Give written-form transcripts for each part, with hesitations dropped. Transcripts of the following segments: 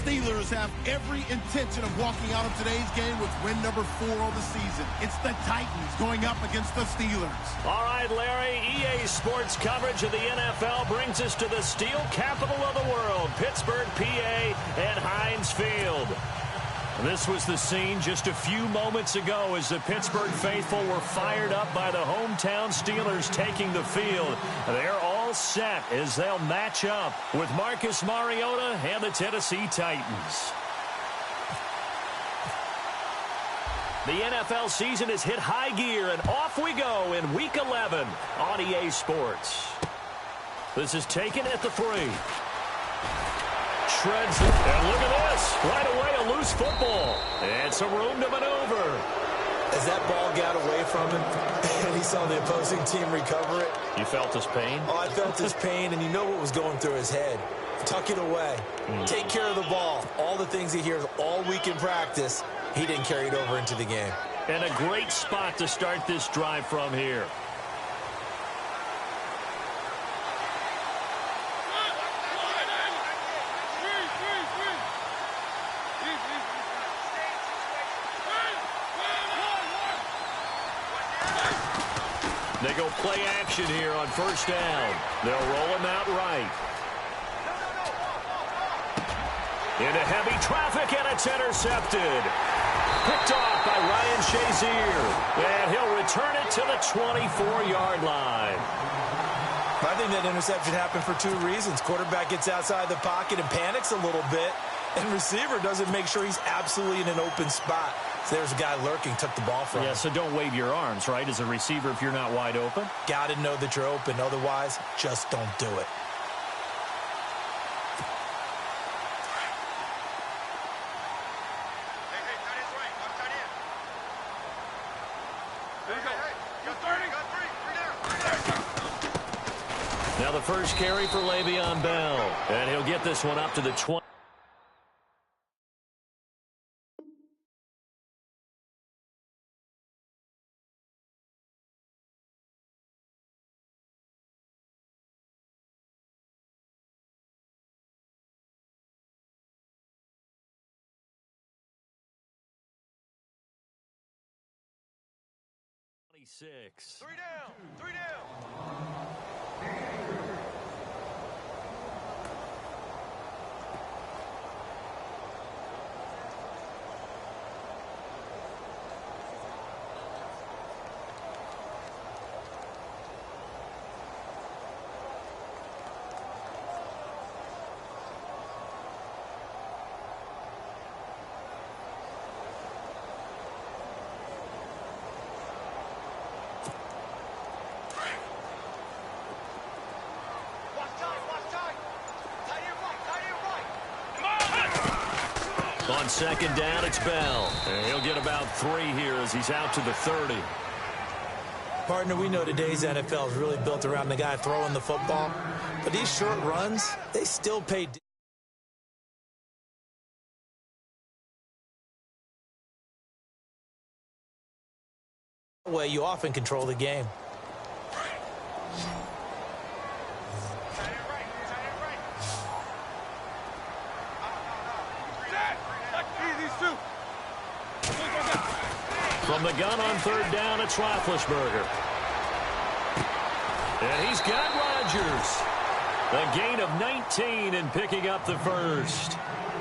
Steelers have every intention of walking out of today's game with win number 4 on the season. It's the Titans going up against the Steelers. All right, Larry, EA Sports coverage of the NFL brings us to the steel capital of the world, Pittsburgh, PA, and Heinz Field. This was the scene just a few moments ago as the Pittsburgh faithful were fired up by the hometown Steelers taking the field. They're all set as they'll match up with Marcus Mariota and the Tennessee Titans. The NFL season has hit high gear, and off we go in Week 11 on EA Sports. This is taken at the 3. Shreds it, and look at this. Right away, a loose football. And some room to maneuver. As that ball got away from him, and he saw the opposing team recover it. You felt his pain? Oh, I felt his pain, and you know what was going through his head. Tuck it away. Take care of the ball. All the things he hears all week in practice, he didn't carry it over into the game. And a great spot to start this drive from here. They go play action here on first down. They'll roll him out right. Into heavy traffic, and it's intercepted. Picked off by Ryan Shazier. And he'll return it to the 24-yard line. I think that interception happened for 2 reasons. Quarterback gets outside the pocket and panics a little bit. And receiver doesn't make sure he's absolutely in an open spot. So there's a guy lurking, took the ball from him. Yeah, so don't wave your arms, right, as a receiver if you're not wide open. Got to know that you're open. Otherwise, just don't do it. Now the first carry for Le'Veon Bell. And he'll get this one up to the 20. Six. 3 down. 3 down. On second down, it's Bell. And he'll get about 3 here as he's out to the 30. Partner, we know today's NFL is really built around the guy throwing the football. But these short runs, they still pay. That way you often control the game. From the gun on third down, it's Roethlisberger. And he's got Rodgers. A gain of 19 and picking up the first.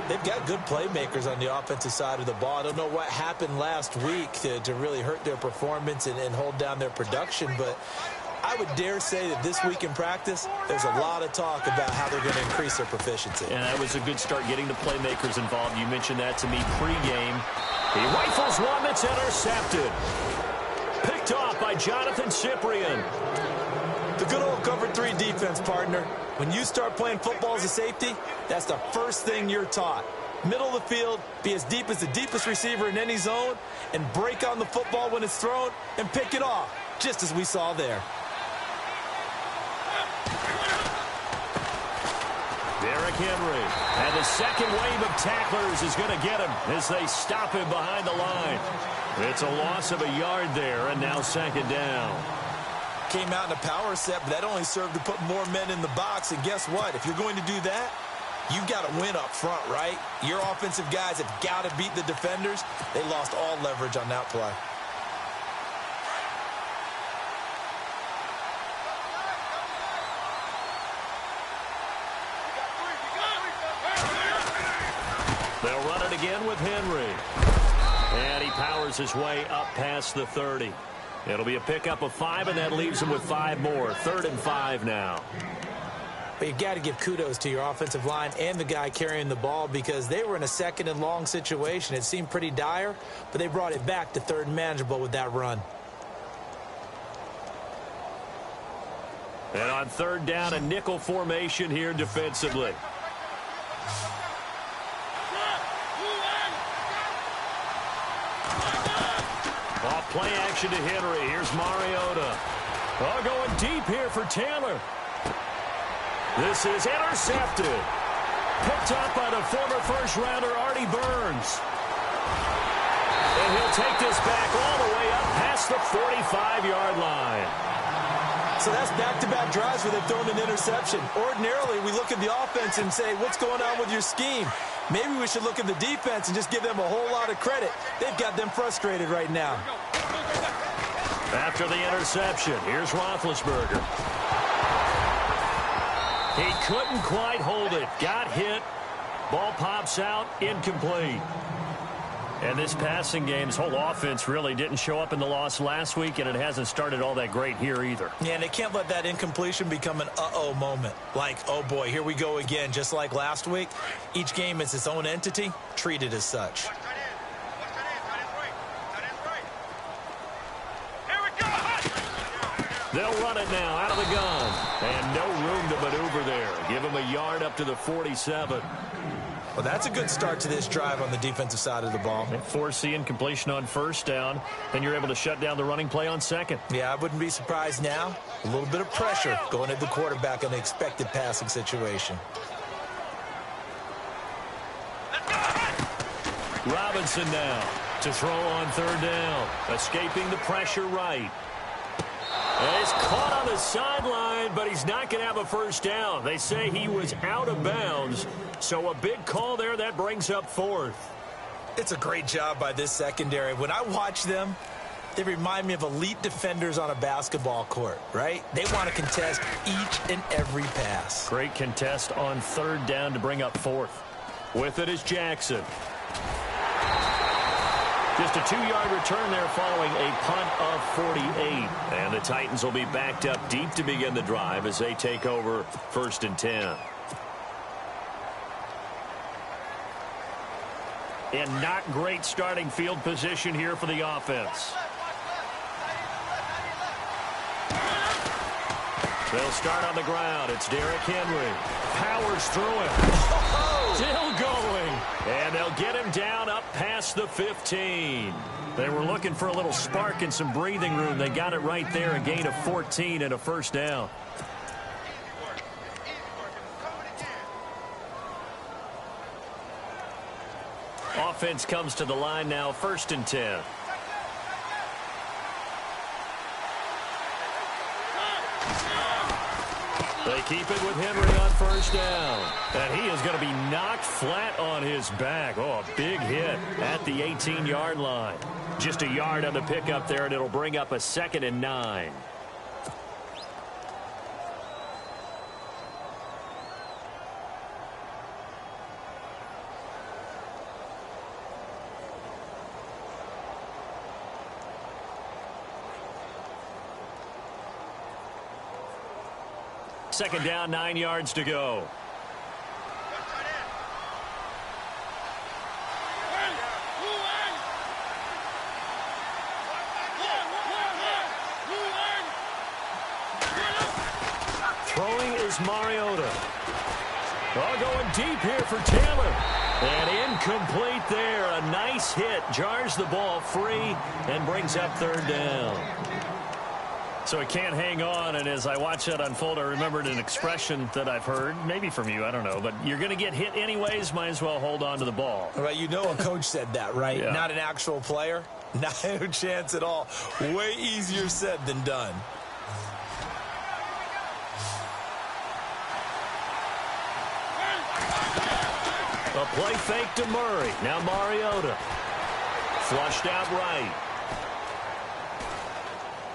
They've got good playmakers on the offensive side of the ball. I don't know what happened last week to really hurt their performance and hold down their production, but I would dare say that this week in practice, there's a lot of talk about how they're going to increase their proficiency. And that was a good start getting the playmakers involved. You mentioned that to me pregame. He rifles one that's intercepted. Picked off by Jonathan Cyprien. The good old cover 3 defense, partner. When you start playing football as a safety, that's the first thing you're taught. Middle of the field, be as deep as the deepest receiver in any zone, and break on the football when it's thrown and pick it off, just as we saw there. Derrick Henry. And the second wave of tacklers is going to get him as they stop him behind the line. It's a loss of a yard there, and now second down. Came out in a power set, but that only served to put more men in the box. And guess what? If you're going to do that, You've got to win up front, right? Your offensive guys have got to beat the defenders. They lost all leverage on that play. They'll run it again with Henry. And he powers his way up past the 30. It'll be a pickup of 5, and that leaves him with 5 more. 3rd and 5 now. But you've got to give kudos to your offensive line and the guy carrying the ball because they were in a 2nd and long situation. It seemed pretty dire, but they brought it back to 3rd and manageable with that run. And on 3rd down, a nickel formation here defensively. Off play action to Henry. Here's Mariota. Oh, going deep here for Taylor. This is intercepted. Picked up by the former first-rounder Artie Burns. And he'll take this back all the way up past the 45-yard line. So that's back-to-back drives where they've thrown an interception. Ordinarily, we look at the offense and say, what's going on with your scheme? Maybe we should look at the defense and just give them a whole lot of credit. They've got them frustrated right now. After the interception, here's Roethlisberger. He couldn't quite hold it. Got hit. Ball pops out. Incomplete. And this passing game's whole offense really didn't show up in the loss last week, and it hasn't started all that great here either. Yeah, and they can't let that incompletion become an uh-oh moment. Like, oh boy, here we go again, just like last week. Each game is its own entity, treated as such. They'll run it now out of the gun. And no room to maneuver there. Give him a yard up to the 47. Well, that's a good start to this drive on the defensive side of the ball. Force the incompletion on 1st down, and you're able to shut down the running play on 2nd. Yeah, I wouldn't be surprised now. A little bit of pressure going at the quarterback in the expected passing situation. Robinson now to throw on 3rd down. Escaping the pressure right. And he's caught on the sideline, but he's not going to have a 1st down. They say he was out of bounds, so a big call there that brings up 4th. It's a great job by this secondary. When I watch them, they remind me of elite defenders on a basketball court, right? They want to contest each and every pass. Great contest on 3rd down to bring up 4th. With it is Jackson. Just a 2-yard return there following a punt of 48. And the Titans will be backed up deep to begin the drive as they take over 1st and 10. And not great starting field position here for the offense. They'll start on the ground. It's Derrick Henry. Powers through it. Still going. And they'll get him down up past the 15. They were looking for a little spark and some breathing room. They got it right there. A gain of 14 and a 1st down. Offense comes to the line now, 1st and 10. They keep it with Henry on 1st down. And he is going to be knocked flat on his back. Oh, a big hit at the 18-yard line. Just a yard on the pickup there, and it'll bring up a 2nd and 9. Second down, 9 yards to go. Throwing is Mariota. Oh, going deep here for Taylor. And incomplete there. A nice hit. Jars the ball free and brings up 3rd down. So he can't hang on, and as I watch that unfold, I remembered an expression that I've heard, maybe from you, I don't know, but you're going to get hit anyways, might as well hold on to the ball. Right, you know a coach said that, right? Yeah. Not an actual player. No chance at all. Way easier said than done. A play fake to Murray. Now Mariota. Flushed out right.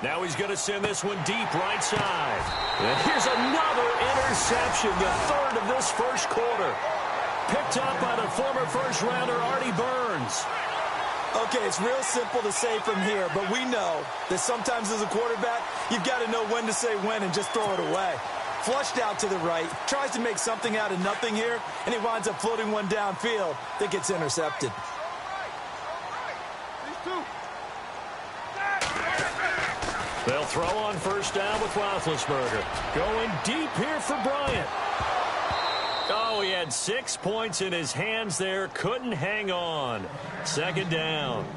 Now he's going to send this one deep right side. And here's another interception, the third of this first quarter. Picked up by the former first-rounder Artie Burns. Okay, it's real simple to say from here, but we know that sometimes as a quarterback, you've got to know when to say when and just throw it away. Flushed out to the right, tries to make something out of nothing here, and he winds up floating one downfield that gets intercepted. They'll throw on first down with Roethlisberger. Going deep here for Bryant. Oh, he had 6 points in his hands there. Couldn't hang on. Second down.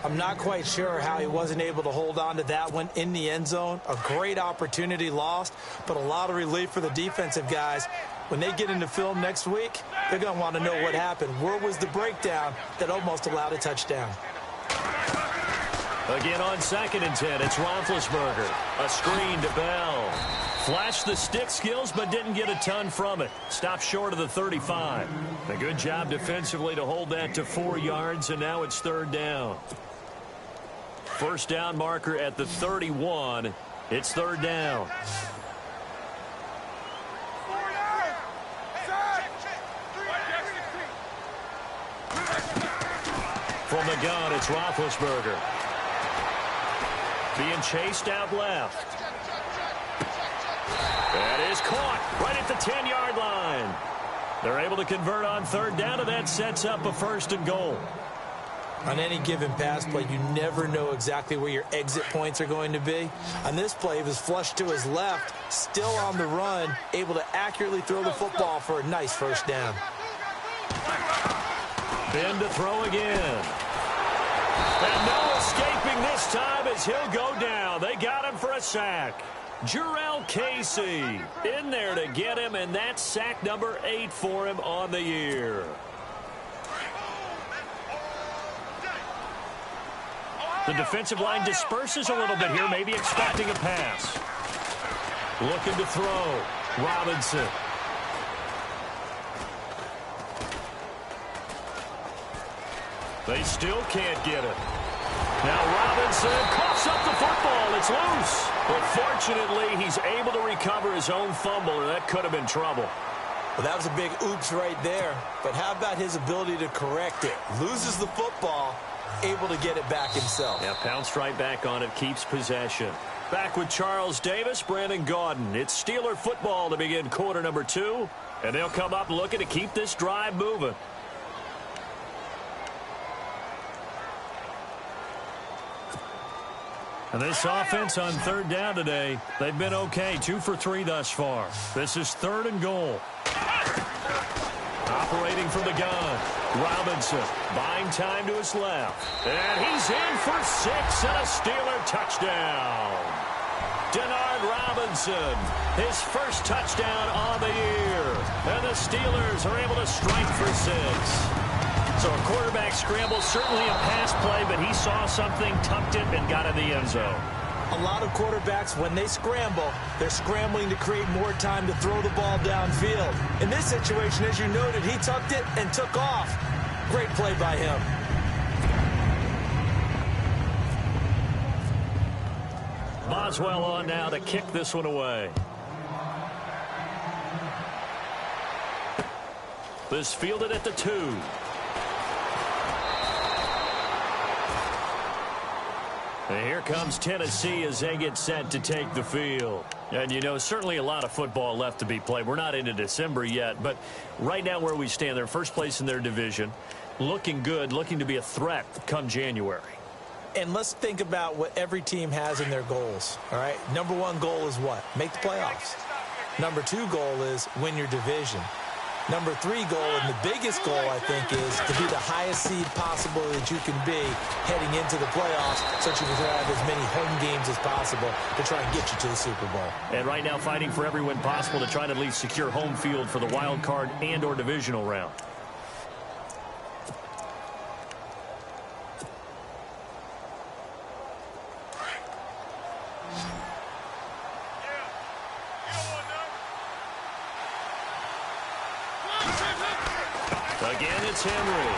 I'm not quite sure how he wasn't able to hold on to that one in the end zone. A great opportunity lost, but a lot of relief for the defensive guys. When they get into film next week, they're going to want to know what happened. Where was the breakdown that almost allowed a touchdown? Again on 2nd and 10, it's Roethlisberger. A screen to Bell. Flashed the stick skills, but didn't get a ton from it. Stopped short of the 35. A good job defensively to hold that to 4 yards, and now it's third down. First down marker at the 31. It's third down. From the gun, it's Roethlisberger. Being chased out left. That is caught right at the 10-yard line. They're able to convert on third down, and that sets up a first and goal. On any given pass play, you never know exactly where your exit points are going to be. On this play, he was flushed to his left, still on the run, able to accurately throw the football for a nice first down. Ben to throw again. And no escaping this time as he'll go down. They got him for a sack. Jurrell Casey in there to get him, and that's sack number 8 for him on the year. The defensive line disperses a little bit here, maybe expecting a pass. Looking to throw. Robinson. They still can't get it. Now Robinson coughs up the football. It's loose. But fortunately, he's able to recover his own fumble, and that could have been trouble. Well, that was a big oops right there. But how about his ability to correct it? Loses the football, able to get it back himself. Yeah, pounced right back on it, keeps possession. Back with Charles Davis, Brandon Gaudin. It's Steeler football to begin quarter number 2. And they'll come up looking to keep this drive moving. And this offense on third down today, they've been okay. 2 for 3 thus far. This is third and goal. Operating from the gun. Robinson buying time to his left. And he's in for 6 and a Steeler touchdown. Denard Robinson, his first touchdown on the year. And the Steelers are able to strike for 6. So a quarterback scramble, certainly a pass play, but he saw something, tucked it, and got in the end zone. A lot of quarterbacks, when they scramble, they're scrambling to create more time to throw the ball downfield. In this situation, as you noted, he tucked it and took off. Great play by him. Boswell on now to kick this one away. This fielded at the 2. And here comes Tennessee as they get set to take the field. And, you know, certainly a lot of football left to be played. We're not into December yet, but right now where we stand, they're first place in their division. Looking good, looking to be a threat come January. And let's think about what every team has in their goals, all right? Number 1 goal is what? Make the playoffs. Number 2 goal is win your division. Number 3 goal, and the biggest goal, I think, is to be the highest seed possible that you can be heading into the playoffs so that you can have as many home games as possible to try and get you to the Super Bowl. And right now fighting for every win possible to try to at least secure home field for the wild card and or divisional round. it's Henry.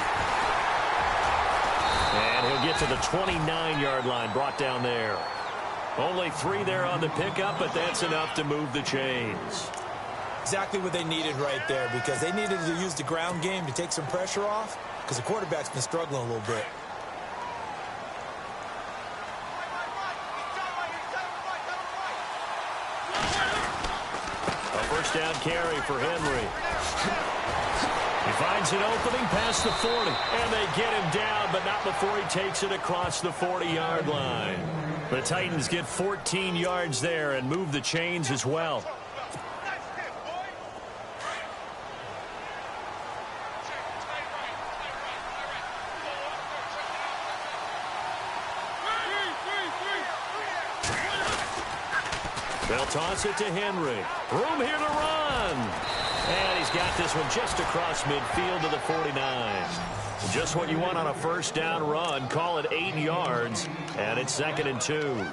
And he'll get to the 29-yard line, brought down there. Only 3 there on the pickup, but that's enough to move the chains. Exactly what they needed right there, because they needed to use the ground game to take some pressure off, because the quarterback's been struggling a little bit. A first down carry for Henry. He finds an opening past the 40, and they get him down, but not before he takes it across the 40-yard line. The Titans get 14 yards there and move the chains as well. They'll toss it to Henry. Room here to run. And he's got this one just across midfield to the 49. Just what you want on a first down run. Call it 8 yards, and it's 2nd and 2.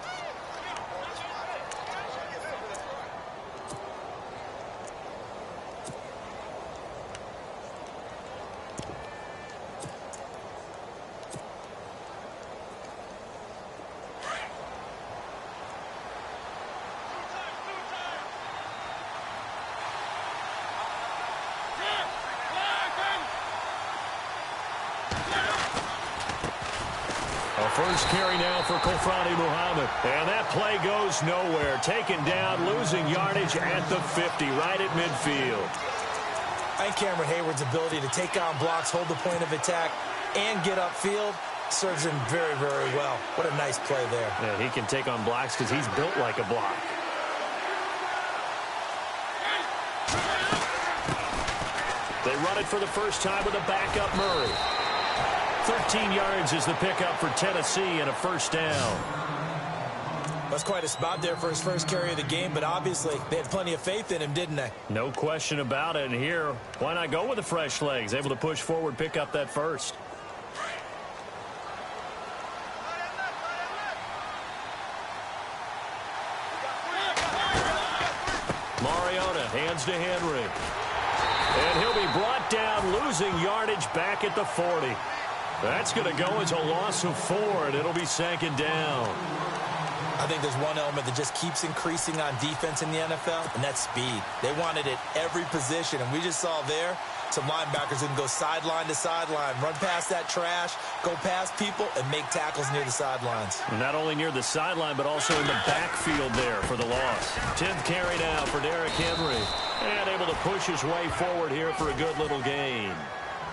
First carry now for Kofrani Muhammad. And that play goes nowhere. Taken down, losing yardage at the 50, right at midfield. I think Cameron Hayward's ability to take on blocks, hold the point of attack, and get upfield serves him very, very well. What a nice play there. Yeah, he can take on blocks because he's built like a block. They run it for the first time with a backup Murray. 13 yards is the pickup for Tennessee and a first down. That's quite a spot there for his first carry of the game, but obviously they had plenty of faith in him, didn't they? No question about it. And here, why not go with the fresh legs? Able to push forward, pick up that first. Mariota hands to Henry. And he'll be brought down, losing yardage back at the 40. That's going to go as a loss of 4, and it'll be 2nd down. I think there's one element that just keeps increasing on defense in the NFL, and that's speed. They want it at every position, and we just saw there some linebackers who can go sideline to sideline, run past that trash, go past people, and make tackles near the sidelines. And not only near the sideline, but also in the backfield there for the loss. 10th carry now for Derrick Henry, and able to push his way forward here for a good little gain.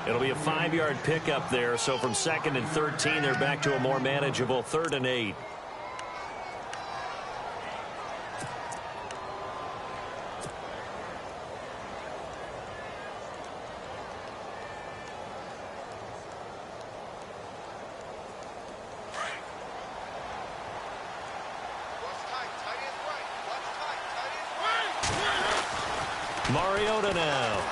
It'll be a 5-yard pickup there, so from 2nd and 13, they're back to a more manageable 3rd and 8. Mariota now.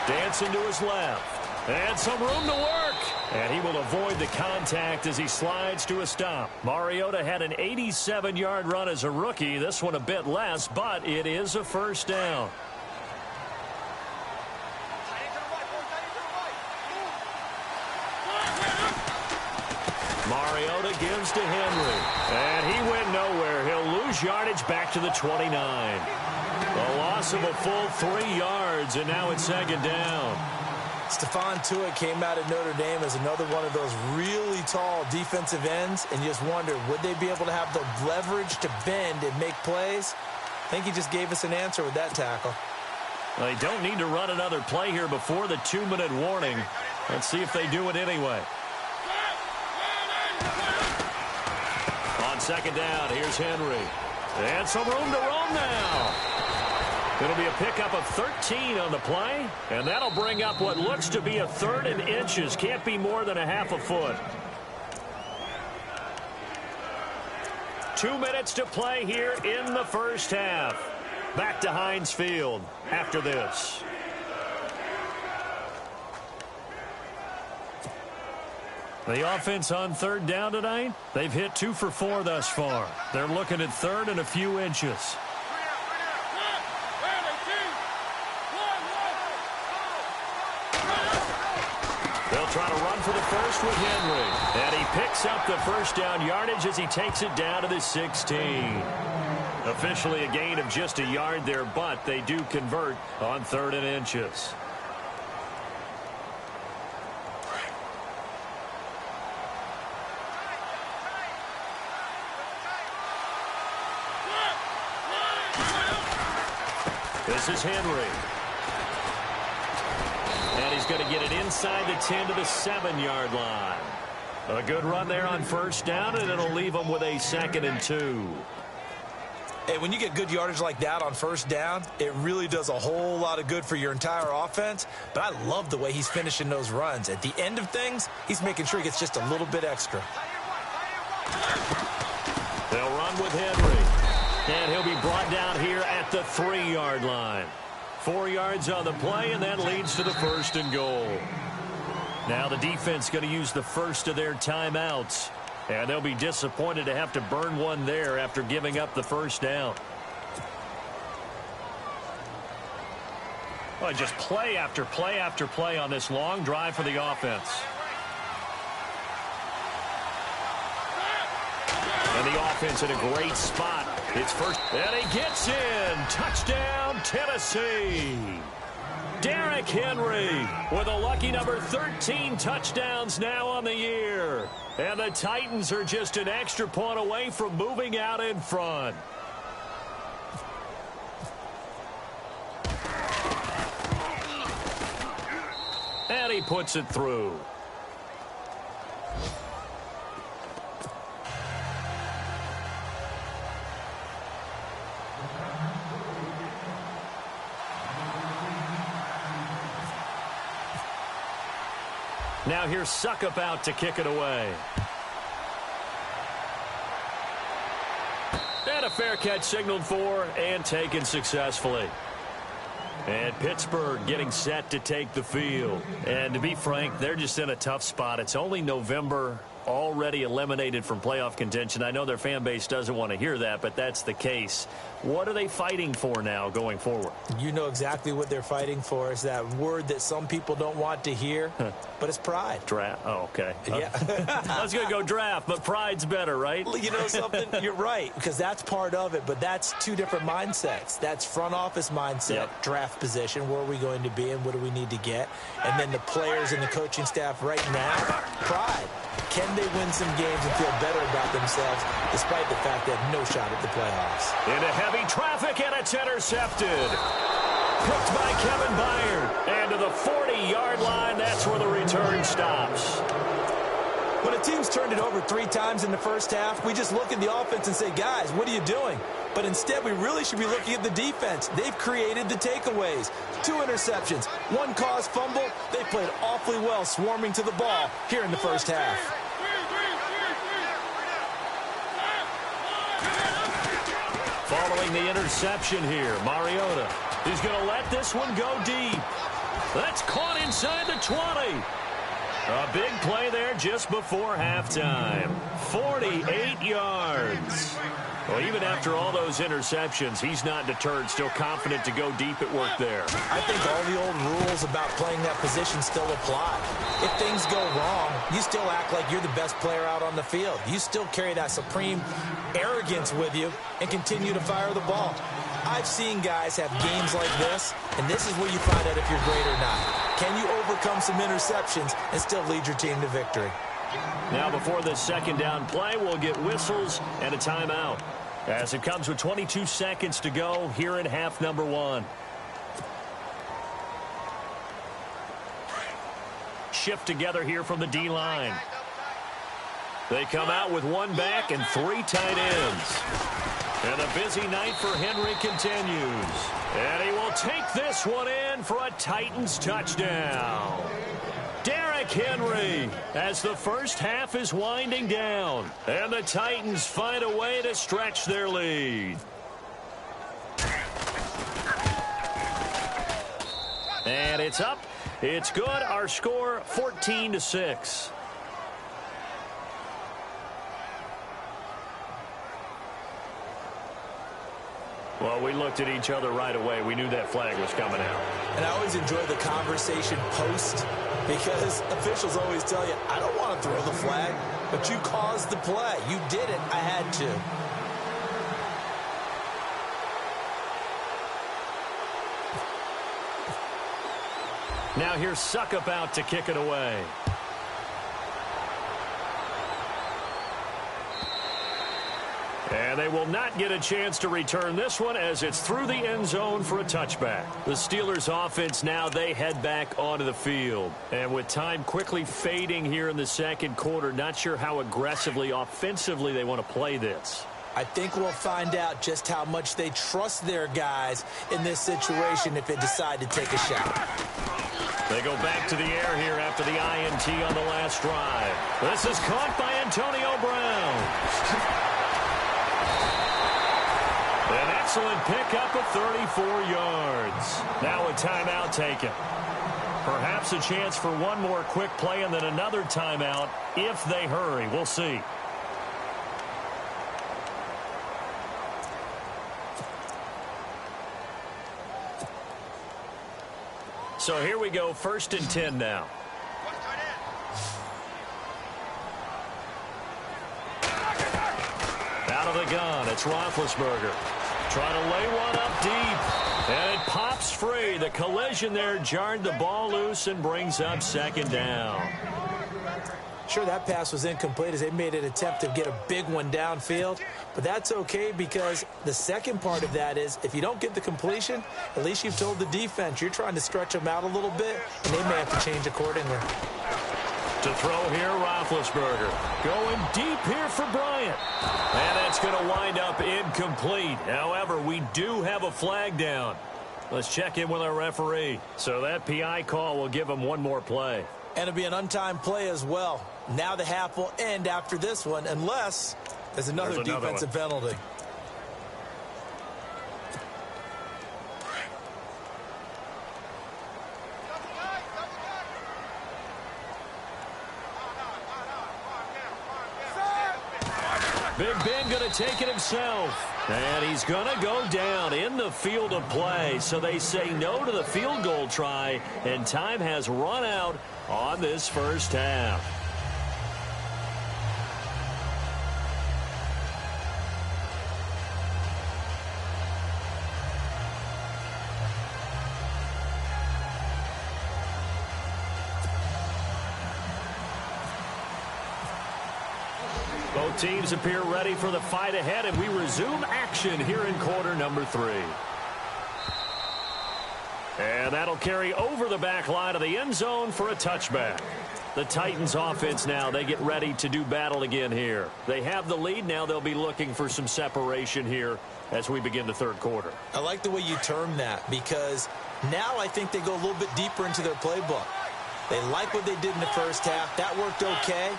Dancing to his left. And some room to work. And he will avoid the contact as he slides to a stop. Mariota had an 87-yard run as a rookie. This one a bit less, but it is a first down. Mariota gives to Henry. And he went nowhere. He'll lose yardage back to the 29. A loss of a full 3 yards, and now it's 2nd down. Stephon Tuitt came out of Notre Dame as another one of those really tall defensive ends, and you just wonder, would they be able to have the leverage to bend and make plays? I think he just gave us an answer with that tackle. Well, they don't need to run another play here before the 2-minute warning. Let's see if they do it anyway. On 2nd down, here's Henry. And some room to roam now. It'll be a pickup of 13 on the play, and that'll bring up what looks to be a 3rd and inches. Can't be more than a half a foot. 2 minutes to play here in the first half. Back to Heinz Field after this. The offense on 3rd down tonight, they've hit 2 for 4 thus far. They're looking at 3rd and a few inches. They'll try to run for the first with Henry. And he picks up the first down yardage as he takes it down to the 16. Officially a gain of just a yard there, but they do convert on 3rd and inches. This is Henry. And he's going to get it inside the 10 to the 7-yard line. A good run there on first down, and it'll leave them with a 2nd and 2. Hey, when you get good yardage like that on first down, it really does a whole lot of good for your entire offense. But I love the way he's finishing those runs. At the end of things, he's making sure he gets just a little bit extra. They'll run with Henry. And he'll be brought down here at the 3-yard line. 4 yards on the play, and that leads to the 1st and goal. Now the defense going to use the first of their timeouts. And they'll be disappointed to have to burn one there after giving up the first down. Well, just play after play after play on this long drive for the offense. And the offense in a great spot. It's first, and he gets in. Touchdown, Tennessee. Derrick Henry with a lucky number 13 touchdowns now on the year. And the Titans are just an extra point away from moving out in front. And he puts it through. Now here's Suckup out to kick it away. And a fair catch signaled for and taken successfully. And Pittsburgh getting set to take the field. And to be frank, they're just in a tough spot. It's only November, already eliminated from playoff contention. I know their fan base doesn't want to hear that, but that's the case. What are they fighting for now going forward? You know exactly what they're fighting for. Is that word that some people don't want to hear, but it's pride. Draft. Oh, okay. Yeah. I was going to go draft, but pride's better, right? You know something? You're right, because that's part of it, but that's two different mindsets. That's front office mindset, draft position, where are we going to be and what do we need to get? And then the players and the coaching staff right now, pride. Can they win some games and feel better about themselves despite the fact they have no shot at the playoffs? Into heavy traffic, and it's intercepted. Picked by Kevin Byard. And to the 40-yard line, that's where the return stops. When a team's turned it over 3 times in the first half, we just look at the offense and say, guys, what are you doing? But instead, we really should be looking at the defense. They've created the takeaways. 2 interceptions, 1 caused fumble. They played awfully well swarming to the ball here in the first half. Following the interception here, Mariota is going to let this one go deep. That's caught inside the 20. A big play there just before halftime. 48 yards. Well, even after all those interceptions, he's not deterred, still confident to go deep at work there. I think all the old rules about playing that position still apply. If things go wrong, you still act like you're the best player out on the field. You still carry that supreme arrogance with you and continue to fire the ball. I've seen guys have games like this, and this is where you find out if you're great or not. Can you overcome some interceptions and still lead your team to victory? Now before this second down play, we'll get whistles and a timeout, as it comes with 22 seconds to go here in half number 1. Shift together here from the D-line. They come out with 1 back and 3 tight ends. And a busy night for Henry continues. And he will take this one in for a Titans touchdown. Derrick Henry as the first half is winding down. And the Titans find a way to stretch their lead. And it's up. It's good. Our score 14-6. Well, we looked at each other right away. We knew that flag was coming out. And I always enjoy the conversation post because officials always tell you, I don't want to throw the flag, but you caused the play. You did it. I had to. Now here's Suckup out to kick it away. And they will not get a chance to return this one as it's through the end zone for a touchback. The Steelers offense now, they head back onto the field. And with time quickly fading here in the second quarter, not sure how aggressively, offensively they want to play this. I think we'll find out just how much they trust their guys in this situation if they decide to take a shot. They go back to the air here after the INT on the last drive. This is caught by Antonio Brown. An excellent pickup of 34 yards. Now a timeout taken. Perhaps a chance for one more quick play and then another timeout if they hurry. We'll see. So here we go, 1st and 10 now. Out of the gun, it's Roethlisberger. Trying to lay one up deep. And it pops free. The collision there jarred the ball loose and brings up 2nd down. Sure, that pass was incomplete as they made an attempt to get a big one downfield. But that's okay because the second part of that is if you don't get the completion, at least you've told the defense you're trying to stretch them out a little bit, and they may have to change accordingly. To throw here, Roethlisberger. Going deep here for Bryant. And that's going to wind up incomplete. However, we do have a flag down. Let's check in with our referee. So that PI call will give him one more play. And it'll be an untimed play as well. Now the half will end after this one unless there's another defensive penalty. Big Ben going to take it himself. And he's going to go down in the field of play. So they say no to the field goal try. And time has run out on this first half. Both teams appear ready for the fight ahead, and we resume action here in quarter number 3. And that'll carry over the back line of the end zone for a touchback. The Titans offense now, they get ready to do battle again here. They have the lead. Now they'll be looking for some separation here as we begin the third quarter. I like the way you term that because now I think they go a little bit deeper into their playbook. They like what they did in the first half. That worked okay.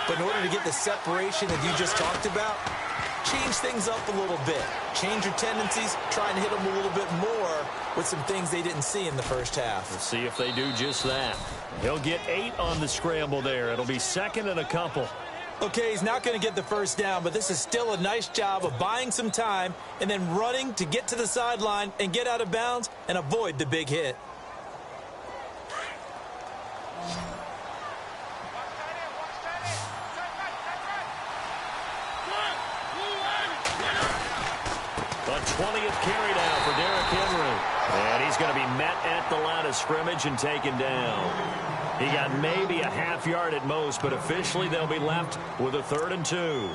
But in order to get the separation that you just talked about, change things up a little bit. Change your tendencies, trying to hit them a little bit more with some things they didn't see in the first half. Let's see if they do just that. He'll get 8 on the scramble there. It'll be 2nd and a couple. Okay, he's not going to get the first down, but this is still a nice job of buying some time and then running to get to the sideline and get out of bounds and avoid the big hit. The 20th carry now for Derrick Henry. And he's going to be met at the line of scrimmage and taken down. He got maybe a half yard at most, but officially they'll be left with a 3rd and 2.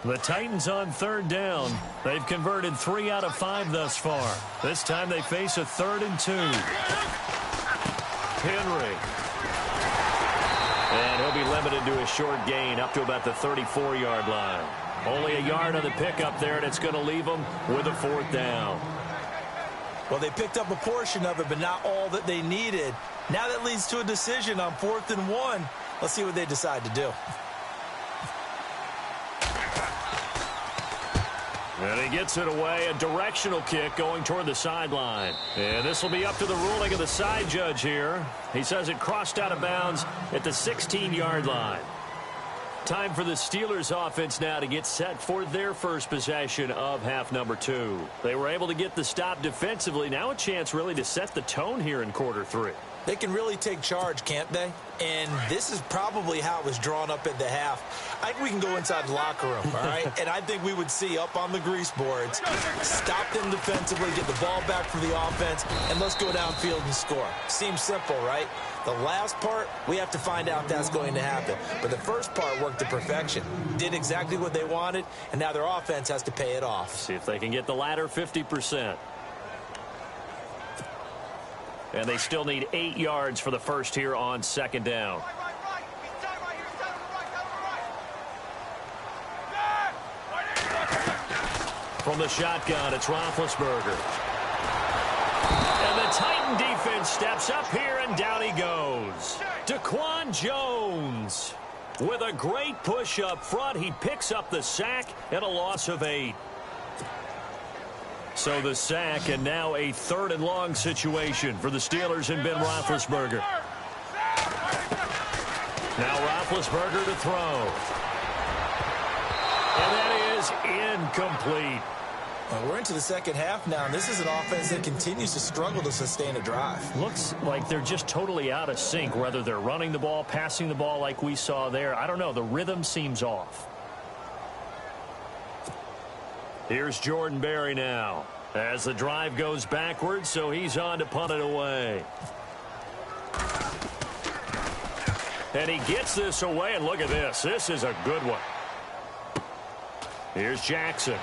The Titans on 3rd down. They've converted 3 out of 5 thus far. This time they face a 3rd and 2. Henry. And he'll be limited to a short gain up to about the 34-yard line. Only a yard on the pickup there, and it's going to leave them with a 4th down. Well, they picked up a portion of it, but not all that they needed. Now that leads to a decision on 4th and 1. Let's see what they decide to do. And he gets it away, a directional kick going toward the sideline. And this will be up to the ruling of the side judge here. He says it crossed out of bounds at the 16-yard line. Time for the Steelers offense now to get set for their first possession of half number 2. They were able to get the stop defensively. Now a chance really to set the tone here in quarter 3. They can really take charge, can't they? And this is probably how it was drawn up at the half. I think we can go inside the locker room, all right? And I think we would see up on the grease boards, stop them defensively, get the ball back for the offense, and let's go downfield and score. Seems simple, right? The last part, we have to find out if that's going to happen. But the first part worked to perfection. Did exactly what they wanted, and now their offense has to pay it off. See if they can get the latter 50%. And they still need 8 yards for the first here on second down. From the shotgun, it's Roethlisberger. And the Titan defense steps up here, and down he goes. Daquan Jones with a great push up front. He picks up the sack and a loss of 8. So the sack, and now a 3rd and long situation for the Steelers and Ben Roethlisberger. Now Roethlisberger to throw. And that is incomplete. Well, we're into the second half now, and this is an offense that continues to struggle to sustain a drive. Looks like they're just totally out of sync, whether they're running the ball, passing the ball like we saw there. I don't know. The rhythm seems off. Here's Jordan Berry now as the drive goes backwards, so he's on to punt it away. And he gets this away, and look at this. This is a good one. Here's Jackson.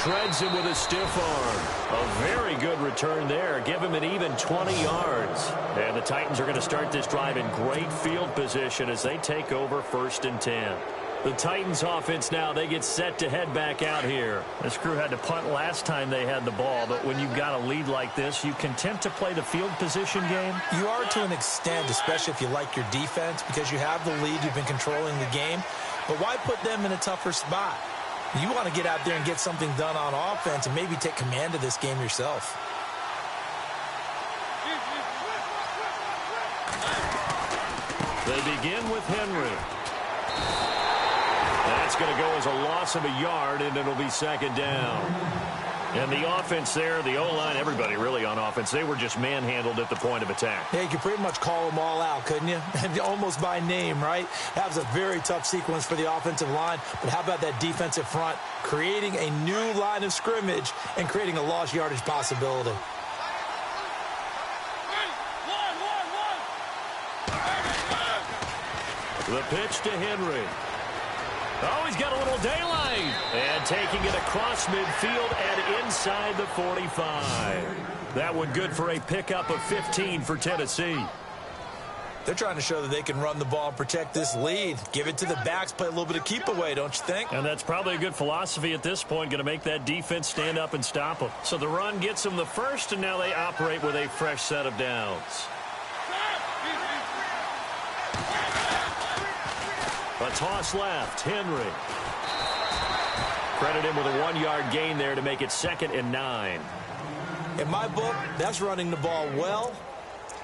Shreds him with a stiff arm. A very good return there. Give him an even 20 yards. And the Titans are going to start this drive in great field position as they take over 1st and 10. The Titans offense now, they get set to head back out here. This crew had to punt last time they had the ball, but when you've got a lead like this, you content to play the field position game? You are to an extent, especially if you like your defense, because you have the lead, you've been controlling the game. But why put them in a tougher spot? You want to get out there and get something done on offense and maybe take command of this game yourself. They begin with Henry. That's going to go as a loss of a yard, and it'll be 2nd down. And the offense there, the O-line, everybody really on offense, they were just manhandled at the point of attack. Yeah, you could pretty much call them all out, couldn't you? Almost by name, right? That was a very tough sequence for the offensive line. But how about that defensive front creating a new line of scrimmage and creating a lost yardage possibility? The pitch to Henry. Oh, he's got a little daylight. And taking it across midfield and inside the 45. That one good for a pickup of 15 for Tennessee. They're trying to show that they can run the ball and protect this lead. Give it to the backs, play a little bit of keep away, don't you think? And that's probably a good philosophy at this point, going to make that defense stand up and stop them. So the run gets them the first, and now they operate with a fresh set of downs. A toss left, Henry. Credit him with a 1-yard gain there to make it 2nd and 9. In my book, that's running the ball well,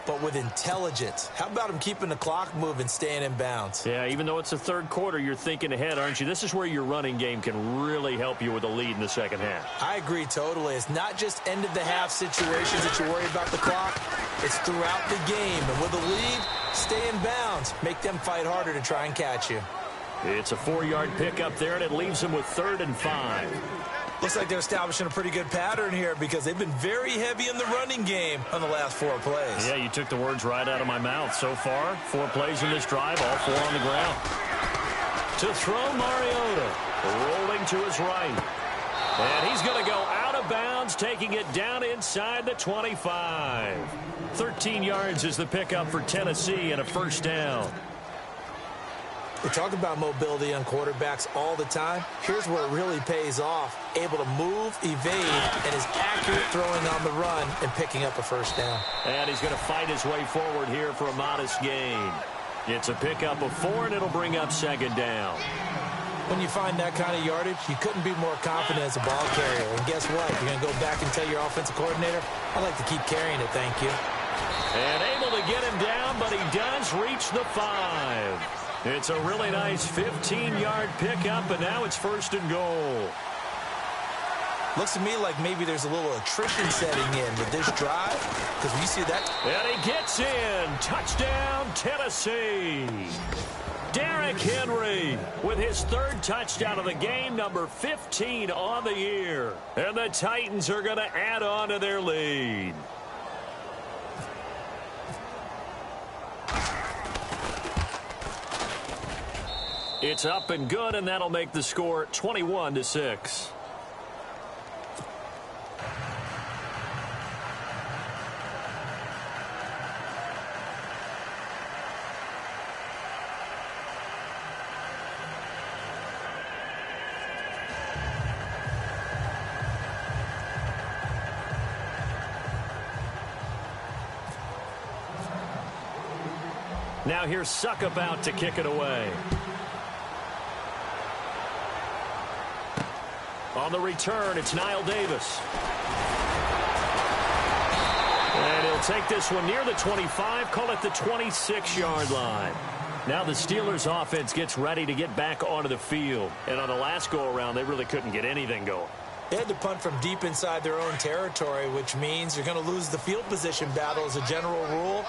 but with intelligence. How about him keeping the clock moving, staying in bounds? Yeah, even though it's the 3rd quarter, you're thinking ahead, aren't you? This is where your running game can really help you with a lead in the second half. I agree totally. It's not just end-of-the-half situations that you worry about the clock. It's throughout the game. And with a lead, stay in bounds. Make them fight harder to try and catch you. It's a 4-yard pickup there, and it leaves them with 3rd and 5. Looks like they're establishing a pretty good pattern here because they've been very heavy in the running game on the last 4 plays. Yeah, you took the words right out of my mouth. So far, 4 plays in this drive, all 4 on the ground. To throw, Mariota, rolling to his right. And he's going to go out of bounds, taking it down inside the 25. 13 yards is the pickup for Tennessee and a 1st down. We talk about mobility on quarterbacks all the time. Here's where it really pays off. Able to move, evade, and is accurate throwing on the run and picking up a 1st down. And he's going to fight his way forward here for a modest gain. It's a pickup of 4, and it'll bring up 2nd down. When you find that kind of yardage, you couldn't be more confident as a ball carrier. And guess what? You're going to go back and tell your offensive coordinator, I'd like to keep carrying it, thank you. And able to get him down, but he does reach the 5. It's a really nice 15-yard pickup, and now it's 1st and goal. Looks to me like maybe there's a little attrition setting in with this drive, because we see that. And he gets in. Touchdown, Tennessee. Derrick Henry with his 3rd touchdown of the game, number 15 on the year. And the Titans are going to add on to their lead. It's up and good, and that'll make the score 21-6. Now here's Suckup out to kick it away. On the return, it's Niall Davis. And he'll take this one near the 25, call it the 26-yard line. Now the Steelers' offense gets ready to get back onto the field. And on the last go-around, they really couldn't get anything going. They had to punt from deep inside their own territory, which means you're going to lose the field position battle as a general rule.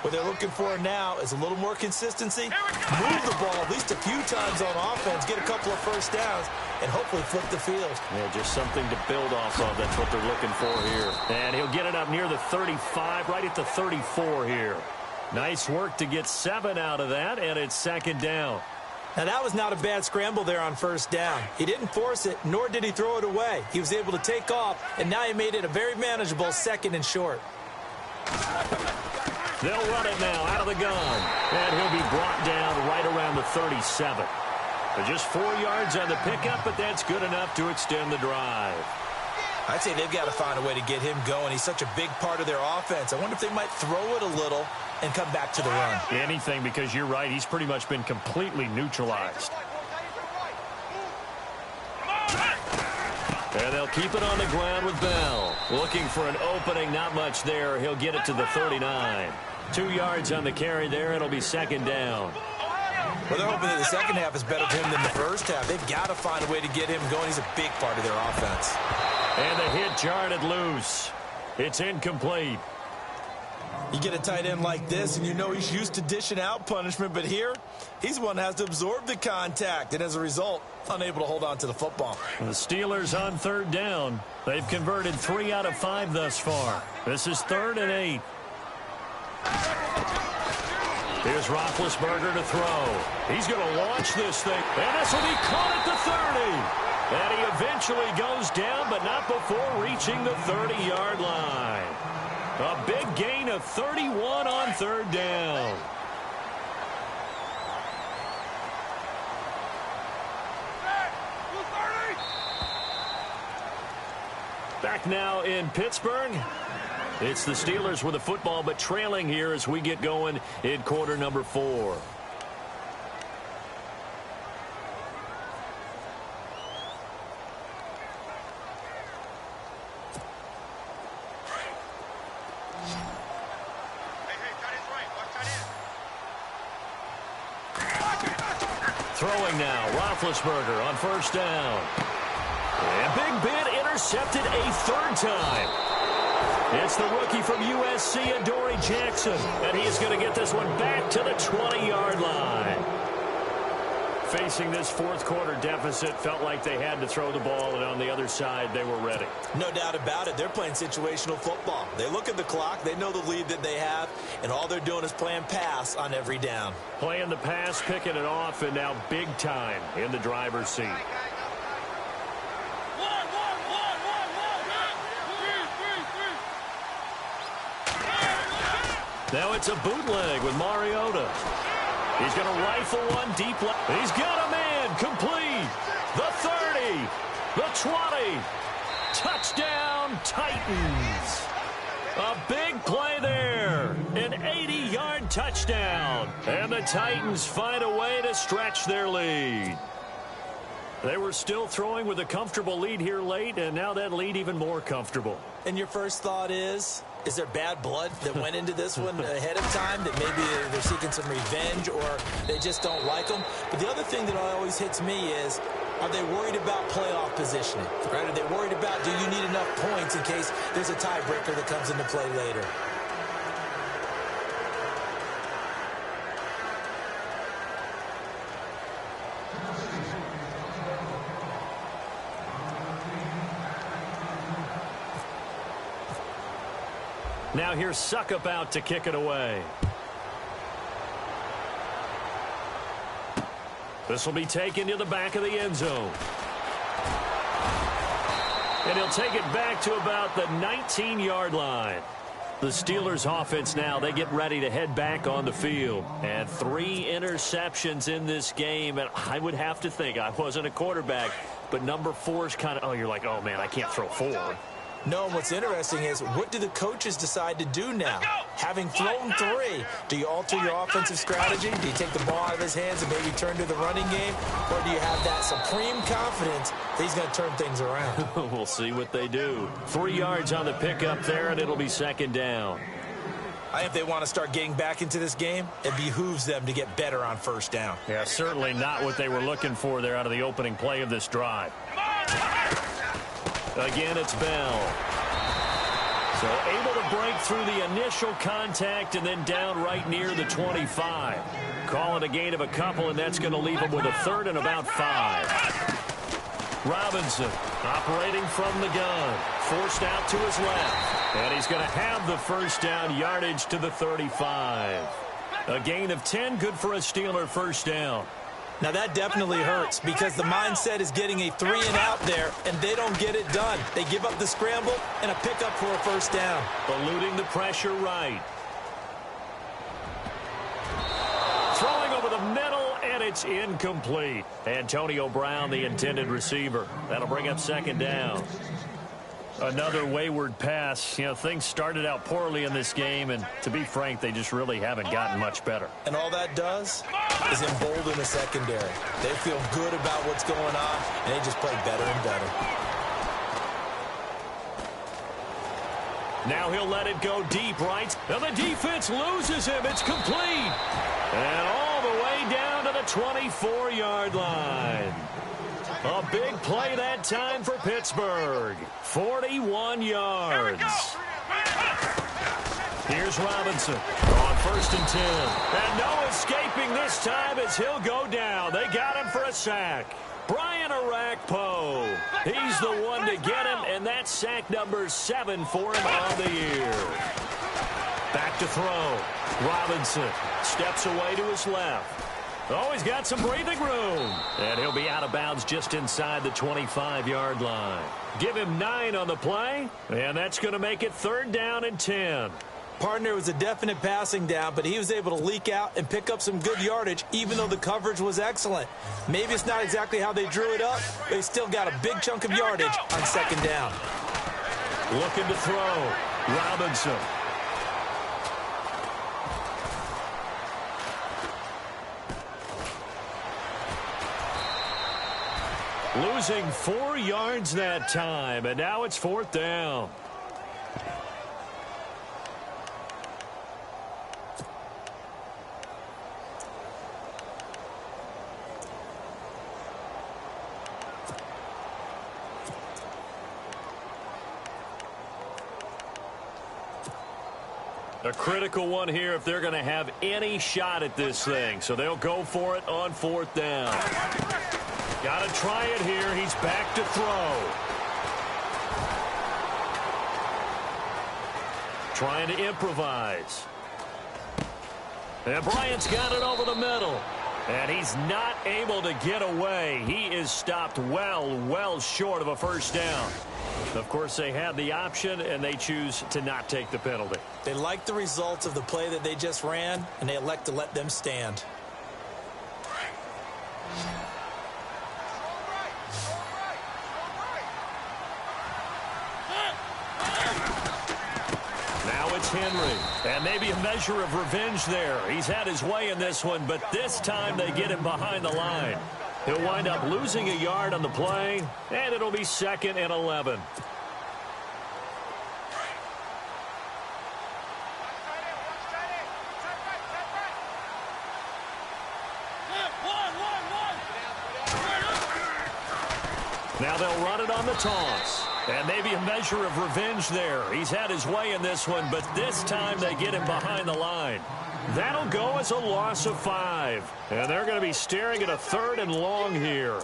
What they're looking for now is a little more consistency, move the ball at least a few times on offense, get a couple of first downs, and hopefully flip the field. Yeah, just something to build off of. That's what they're looking for here. And he'll get it up near the 35, right at the 34 here. Nice work to get 7 out of that, and it's 2nd down. Now, that was not a bad scramble there on 1st down. He didn't force it, nor did he throw it away. He was able to take off, and now he made it a very manageable 2nd and short. They'll run it now out of the gun. And he'll be brought down right around the 37. But just 4 yards on the pickup, but that's good enough to extend the drive. I'd say they've got to find a way to get him going. He's such a big part of their offense. I wonder if they might throw it a little and come back to the run. Anything, because you're right. He's pretty much been completely neutralized. And they'll keep it on the ground with Bell. Looking for an opening, not much there. He'll get it to the 39. 2 yards on the carry there. It'll be 2nd down. Well, they're hoping that the second half is better for him than the first half. They've got to find a way to get him going. He's a big part of their offense. And the hit jarred it loose. It's incomplete. You get a tight end like this, and you know he's used to dishing out punishment, but here, he's the one that has to absorb the contact, and as a result, unable to hold on to the football. The Steelers on 3rd down. They've converted 3 out of 5 thus far. This is 3rd and 8. Here's Roethlisberger to throw. He's going to launch this thing, and this will be caught at the 30. And he eventually goes down, but not before reaching the 30-yard line. A big gain of 31 on 3rd down. Back now in Pittsburgh. It's the Steelers with the football, but trailing here as we get going in quarter number 4. Throwing now, Roethlisberger on 1st down. And Big Ben intercepted a 3rd time. It's the rookie from USC, Adoree Jackson, and he is going to get this one back to the 20-yard line. Facing this 4th quarter deficit, felt like they had to throw the ball, and on the other side, they were ready. No doubt about it. They're playing situational football. They look at the clock, they know the lead that they have, and all they're doing is playing pass on every down. Playing the pass, picking it off, and now big time in the driver's seat. Now it's a bootleg with Mariota. He's going to rifle one deep left. He's got a man complete. The 30, the 20. Touchdown, Titans. A big play there. An 80-yard touchdown. And the Titans find a way to stretch their lead. They were still throwing with a comfortable lead here late, and now that lead even more comfortable. And your first thought is there bad blood that went into this one ahead of time, that maybe they're seeking some revenge or they just don't like them? But the other thing that always hits me is, are they worried about playoff positioning? Right? Are they worried about, do you need enough points in case there's a tiebreaker that comes into play later? Now here's Suckup out to kick it away. This will be taken to the back of the end zone. And he'll take it back to about the 19-yard line. The Steelers offense now, they get ready to head back on the field. And 3 interceptions in this game. And I would have to think, I wasn't a quarterback, but number 4 is kind of, oh, you're like, oh, man, I can't throw 4. No, and what's interesting is, what do the coaches decide to do now? Having thrown 3, do you alter your offensive strategy? Do you take the ball out of his hands and maybe turn to the running game? Or do you have that supreme confidence that he's going to turn things around? We'll see what they do. 3 yards on the pickup there, and it'll be second down. I think if they want to start getting back into this game, it behooves them to get better on first down. Yeah, certainly not what they were looking for there out of the opening play of this drive. Again, it's Bell. So able to break through the initial contact and then down right near the 25. Call it a gain of a couple, and that's going to leave him with a third and about 5. Robinson operating from the gun. Forced out to his left. And he's going to have the first down, yardage to the 35. A gain of 10, good for a Steeler first down. Now that definitely hurts because the mindset is getting a 3 and out there, and they don't get it done. They give up the scramble and a pickup for a first down. Eluding the pressure right. Throwing over the middle, and it's incomplete. Antonio Brown, the intended receiver. That'll bring up second down. Another wayward pass. You know, things started out poorly in this game, and to be frank, they just really haven't gotten much better. And all that does is embolden the secondary. They feel good about what's going on, and they just play better and better. Now he'll let it go deep right. And the defense loses him. It's complete. And all the way down to the 24-yard line. A big play that time for Pittsburgh. 41 yards. Here's Robinson on 1st and 10. And no escaping this time as he'll go down. They got him for a sack. Brian Arakpo. He's the one to get him, and that's sack number 7 for him on the year. Back to throw. Robinson steps away to his left. Oh, he's got some breathing room. And he'll be out of bounds just inside the 25-yard line. Give him 9 on the play, and that's going to make it 3rd down and 10. Partner, was a definite passing down, but he was able to leak out and pick up some good yardage, even though the coverage was excellent. Maybe it's not exactly how they drew it up, but they still got a big chunk of yardage on 2nd down. Looking to throw. Robinson. Losing 4 yards that time, and now it's 4th down. A critical one here if they're going to have any shot at this thing. So they'll go for it on 4th down. Got to try it here. He's back to throw. Trying to improvise. And Bryant's got it over the middle. And he's not able to get away. He is stopped well short of a first down. Of course, they have the option, and they choose to not take the penalty. They like the results of the play that they just ran, and they elect to let them stand. Now it's Henry, and maybe a measure of revenge there. He's had his way in this one, but this time they get him behind the line. He'll wind up losing a yard on the play, and it'll be 2nd and 11. Now they'll run it on the toss. And maybe a measure of revenge there. He's had his way in this one, but this time they get him behind the line. That'll go as a loss of 5. And they're going to be staring at a 3rd and long here.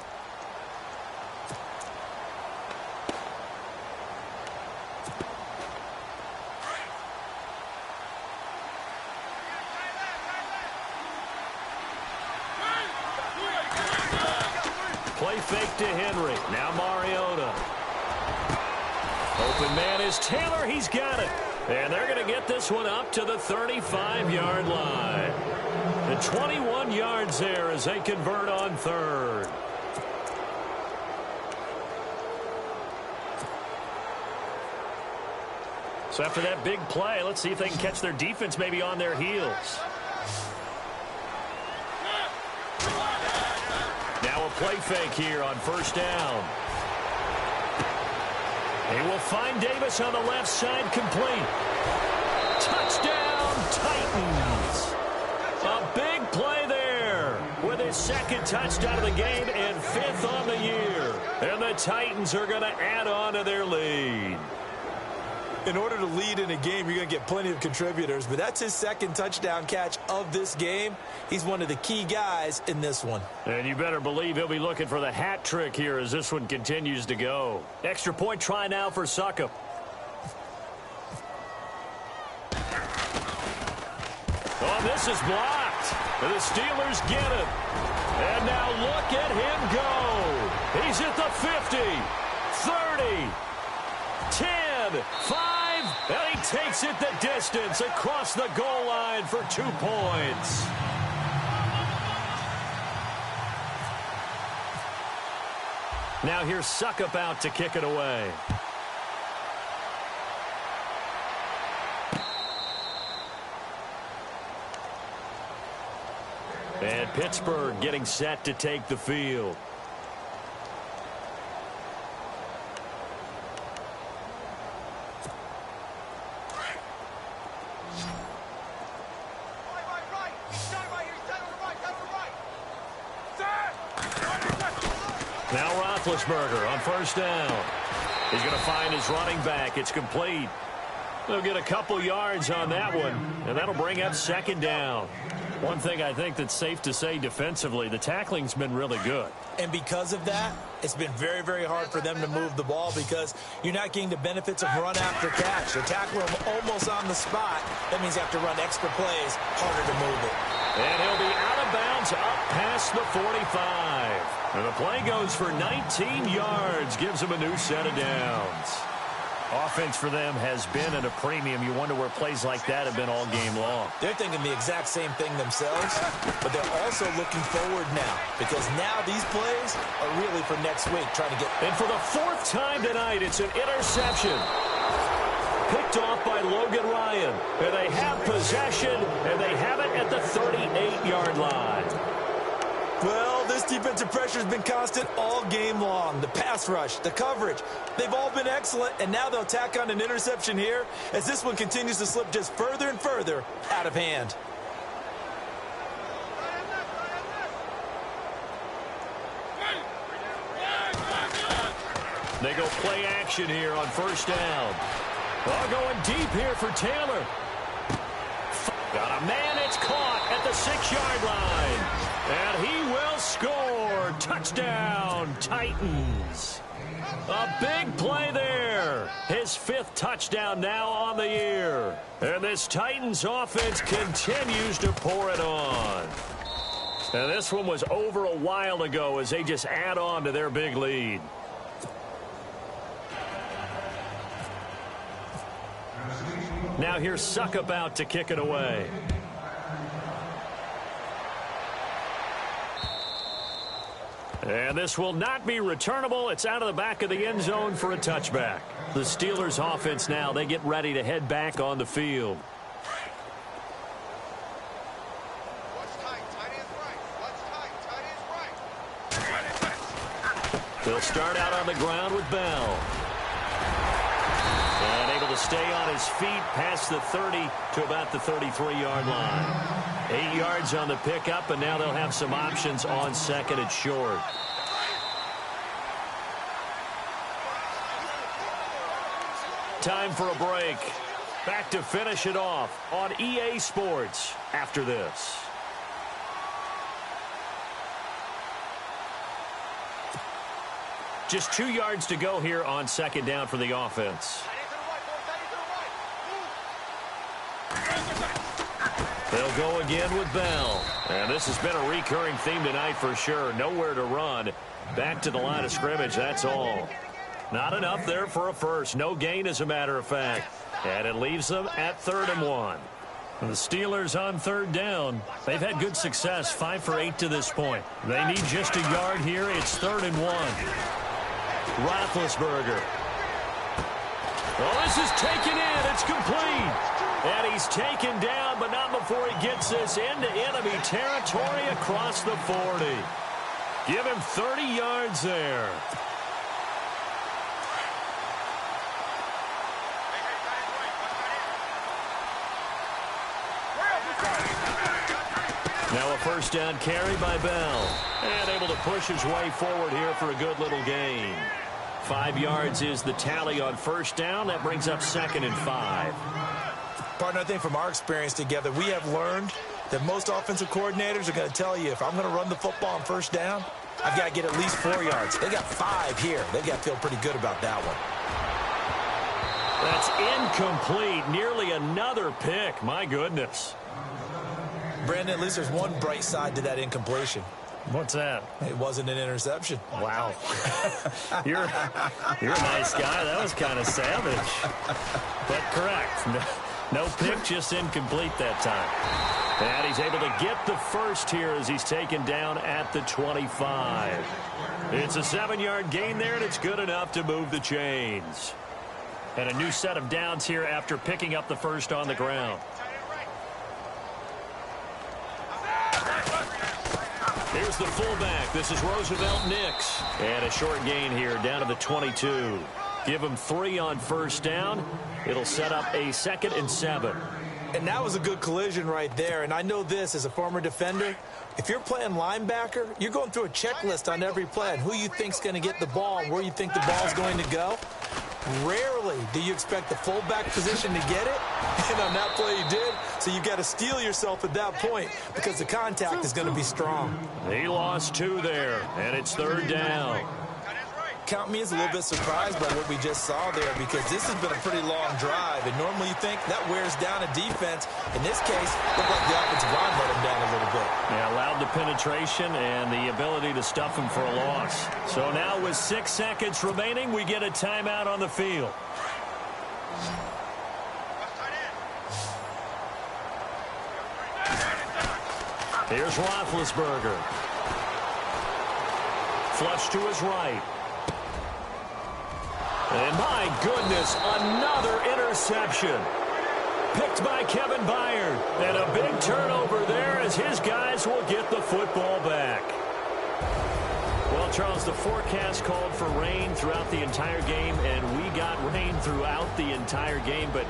Play fake to Henry. Now Mariota. Open man is Taylor. He's got it. And they're going to get this one up to the 35-yard line. And 21 yards there as they convert on 3rd. So after that big play, let's see if they can catch their defense maybe on their heels. Now a play fake here on 1st down. He will find Davis on the left side, complete. Touchdown, Titans. A big play there with his 2nd touchdown of the game and 5th on the year. And the Titans are going to add on to their lead. In order to lead in a game, you're going to get plenty of contributors, but that's his 2nd touchdown catch of this game. He's one of the key guys in this one. And you better believe he'll be looking for the hat trick here as this one continues to go. Extra point try now for Succop. Oh, this is blocked. The Steelers get it. And now look at him go. He's at the 50, 30, 10, 5, and he takes it the distance across the goal line for 2 points. Now here's Succop out to kick it away. And Pittsburgh getting set to take the field. Now Roethlisberger on 1st down. He's going to find his running back. It's complete. They'll get a couple yards on that one, and that'll bring up 2nd down. One thing I think that's safe to say defensively, the tackling's been really good. And because of that, it's been very, very hard for them to move the ball because you're not getting the benefits of run after catch. They tackle him almost on the spot. That means you have to run extra plays, harder to move it. And he'll be out of bounds up past the 45. And the play goes for 19 yards, gives him a new set of downs. Offense for them has been at a premium. You wonder where plays like that have been all game long. They're thinking the exact same thing themselves, but they're also looking forward now because now these plays are really for next week, trying to get... And for the 4th time tonight, it's an interception. Picked off by Logan Ryan. And they have possession, and they have it at the 38-yard line. Well, this defensive pressure has been constant all game long. The pass rush, the coverage, they've all been excellent, and now they'll tack on an interception here as this one continues to slip just further and further out of hand. They go play action here on 1st down. Oh, going deep here for Taylor. Got a man, it's caught at the 6-yard line. And he will score. Touchdown, Titans. A big play there. His 5th touchdown now on the year. And this Titans offense continues to pour it on. And this one was over a while ago as they just add on to their big lead. Now here's Succop out to kick it away. And this will not be returnable. It's out of the back of the end zone for a touchback. The Steelers offense now, they get ready to head back on the field. They'll start out on the ground with Bell. And able to stay on his feet past the 30 to about the 33-yard line. 8 yards on the pickup, and now they'll have some options on second and short. Time for a break. Back to finish it off on EA Sports after this. Just 2 yards to go here on second down for the offense. They'll go again with Bell. And this has been a recurring theme tonight for sure. Nowhere to run. Back to the line of scrimmage, that's all. Not enough there for a first. No gain, as a matter of fact. And it leaves them at 3rd and 1. The Steelers on 3rd down. They've had good success, 5 for 8 to this point. They need just a yard here. It's 3rd and 1. Roethlisberger. Oh, this is taken in. It's complete. And he's taken down, but not before he gets this into enemy territory across the 40. Give him 30 yards there. Now a first down carry by Bell. And able to push his way forward here for a good little gain. 5 yards is the tally on first down. That brings up 2nd and 5. Partner, I think from our experience together, we have learned that most offensive coordinators are going to tell you, if I'm going to run the football on first down, I've got to get at least 4 yards. They got 5 here. They've got to feel pretty good about that one. That's incomplete. Nearly another pick. My goodness. Brandon, at least there's one bright side to that incompletion. What's that? It wasn't an interception. Wow. You're a nice guy. That was kind of savage. But correct. No pick, just incomplete that time. And he's able to get the first here as he's taken down at the 25. It's a 7-yard gain there, and it's good enough to move the chains. And a new set of downs here after picking up the first on the ground. Here's the fullback. This is Roosevelt Nix. And a short gain here down to the 22. Give him 3 on first down. It'll set up a 2nd and 7. And that was a good collision right there. And I know this as a former defender. If you're playing linebacker, you're going through a checklist on every play and who you think's going to get the ball and where you think the ball's going to go. Rarely do you expect the fullback position to get it. And on that play he did. So you've got to steel yourself at that point because the contact is going to be strong. He lost 2 there, and it's 3rd down. Count me as a little bit surprised by what we just saw there because this has been a pretty long drive. And normally you think that wears down a defense. In this case, it looked like the offensive line let him down a little bit. Yeah, allowed the penetration and the ability to stuff him for a loss. So now with 6 seconds remaining, we get a timeout on the field. Here's Roethlisberger. Flush to his right. And my goodness, another interception. Picked by Kevin Byard. And a big turnover there as his guys will get the football back. Well, Charles, the forecast called for rain throughout the entire game, and we got rain throughout the entire game. But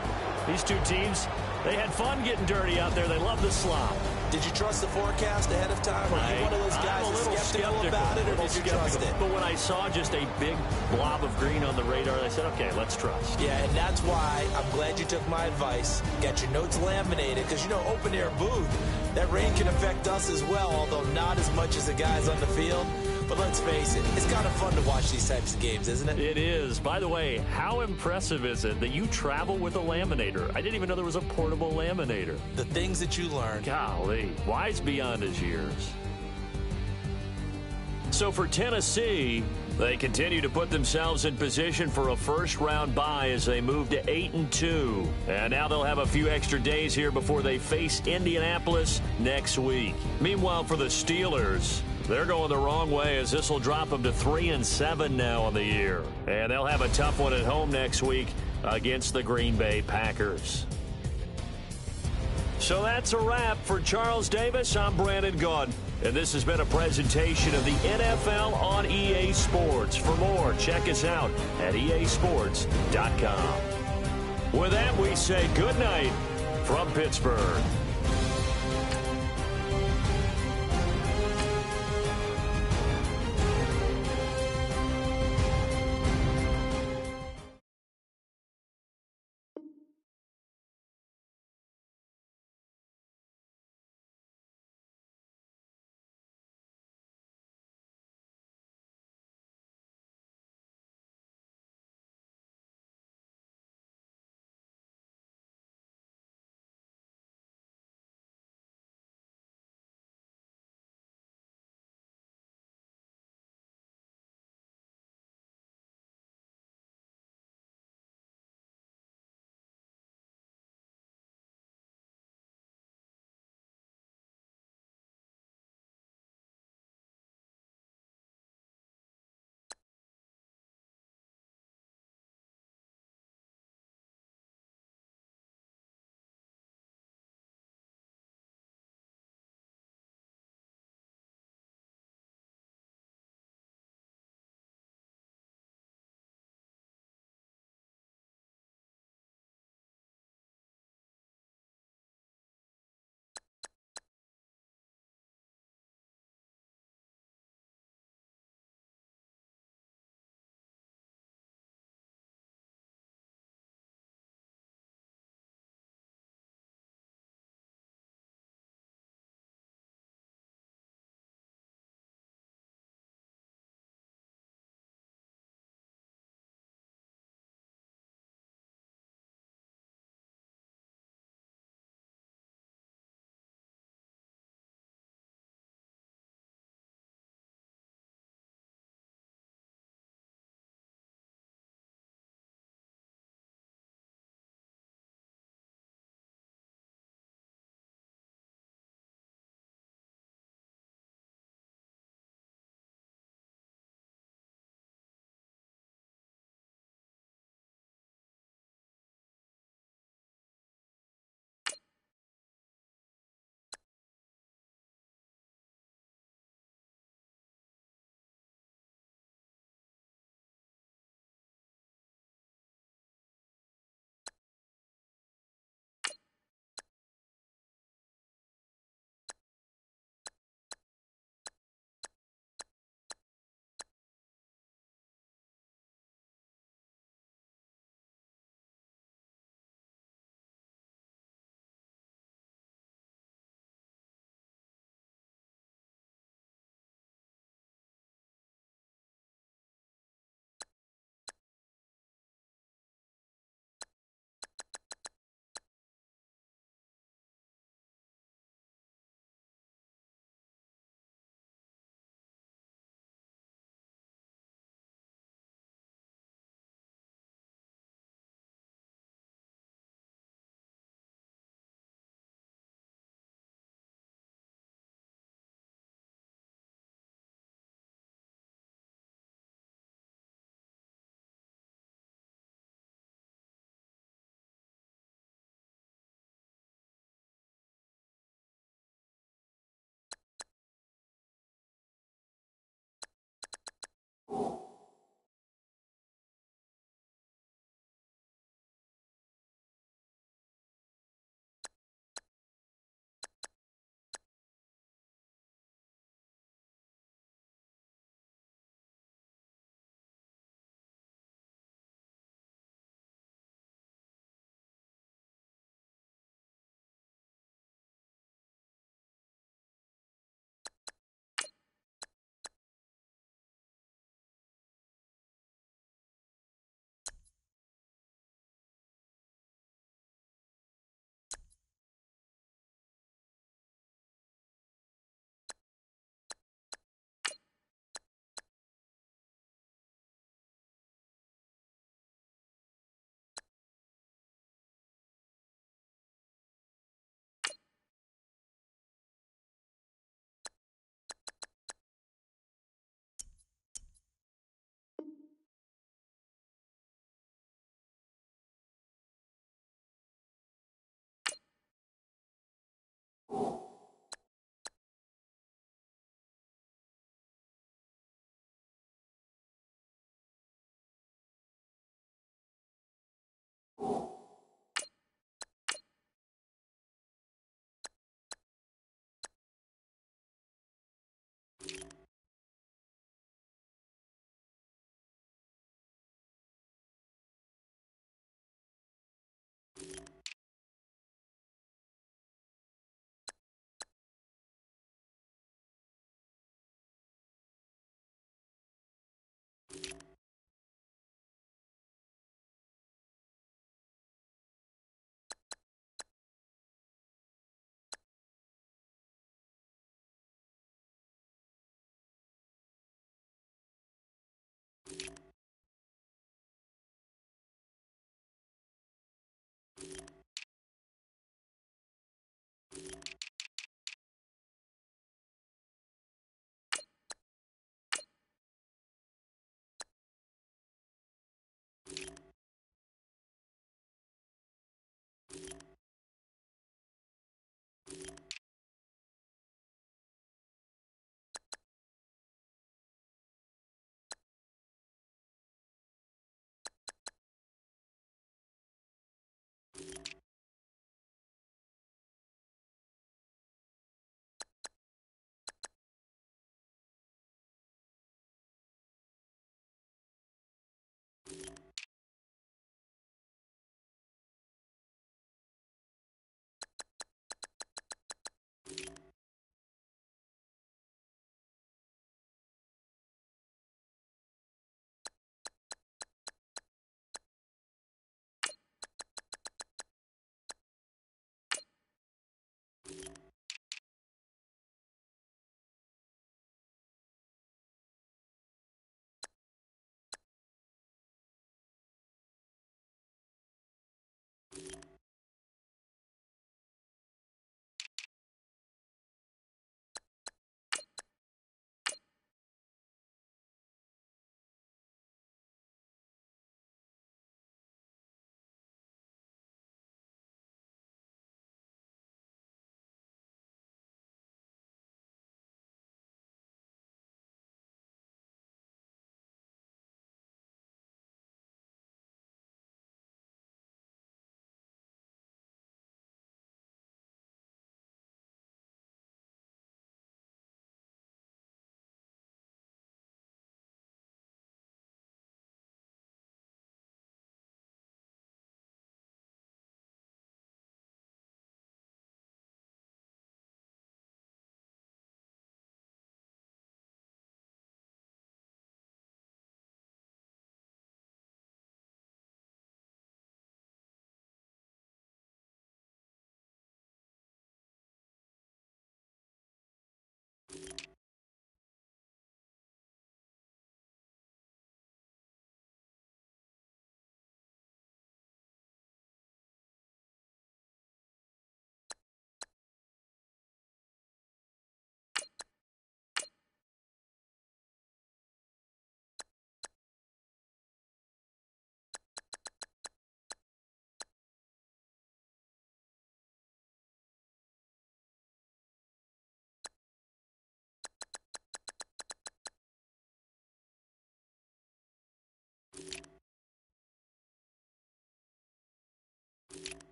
these two teams, they had fun getting dirty out there. They love the slop. Did you trust the forecast ahead of time? Or are you one of those guys that's skeptical about it, or did you trust it? But when I saw just a big blob of green on the radar, I said, okay, let's trust. Yeah, and that's why I'm glad you took my advice. Got your notes laminated, because, you know, open-air booth, that rain can affect us as well, although not as much as the guys on the field. But let's face it, it's kind of fun to watch these types of games, isn't it? It is. By the way, how impressive is it that you travel with a laminator? I didn't even know there was a portable laminator. The things that you learn. Golly, wise beyond his years. So for Tennessee, they continue to put themselves in position for a first-round bye as they move to 8-2. And now they'll have a few extra days here before they face Indianapolis next week. Meanwhile, for the Steelers, they're going the wrong way as this will drop them to 3-7 now on the year. And they'll have a tough one at home next week against the Green Bay Packers. So that's a wrap. For Charles Davis, I'm Brandon Gaudin. And this has been a presentation of the NFL on EA Sports. For more, check us out at easports.com. With that, we say good night from Pittsburgh.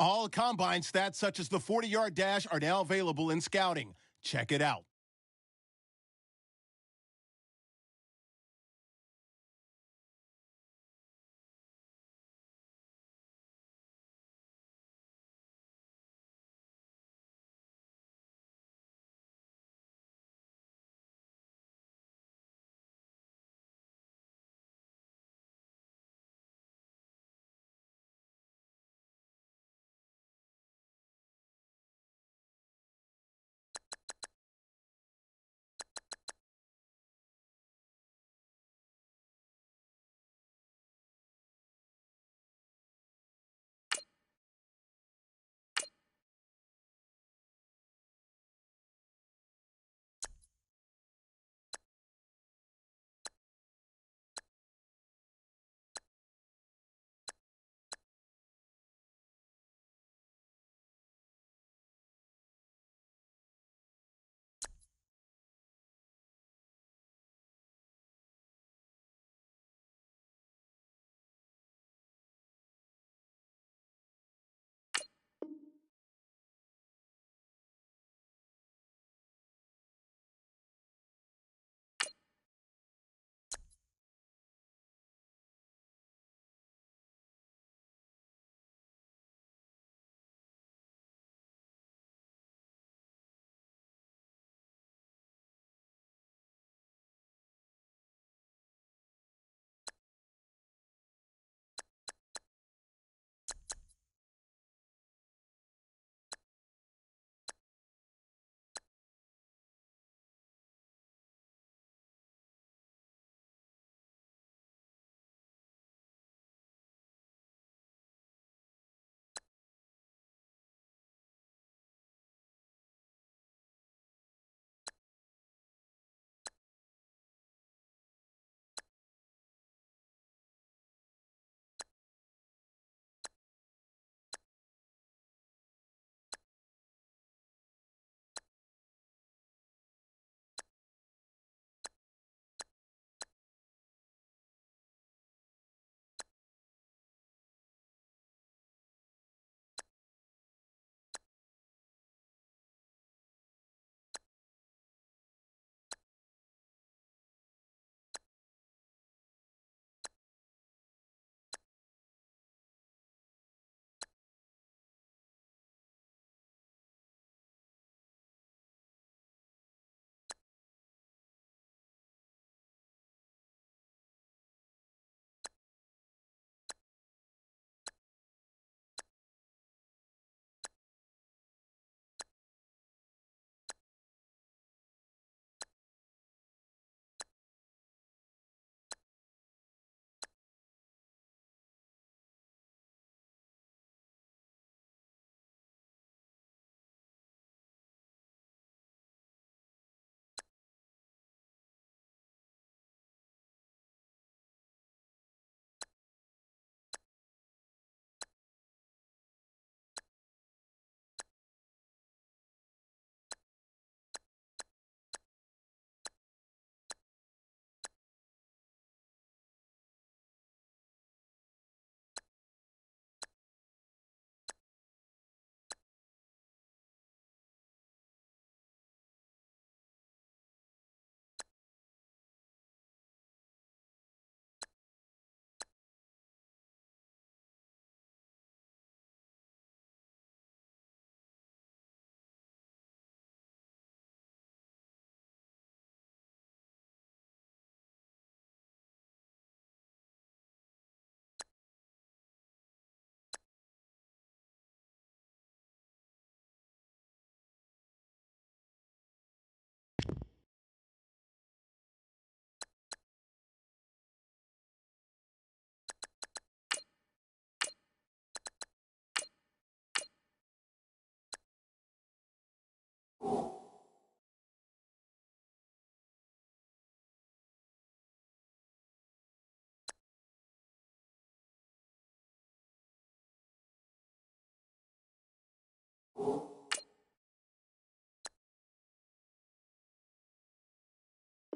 All combine stats such as the 40-yard dash are now available in scouting. Check it out.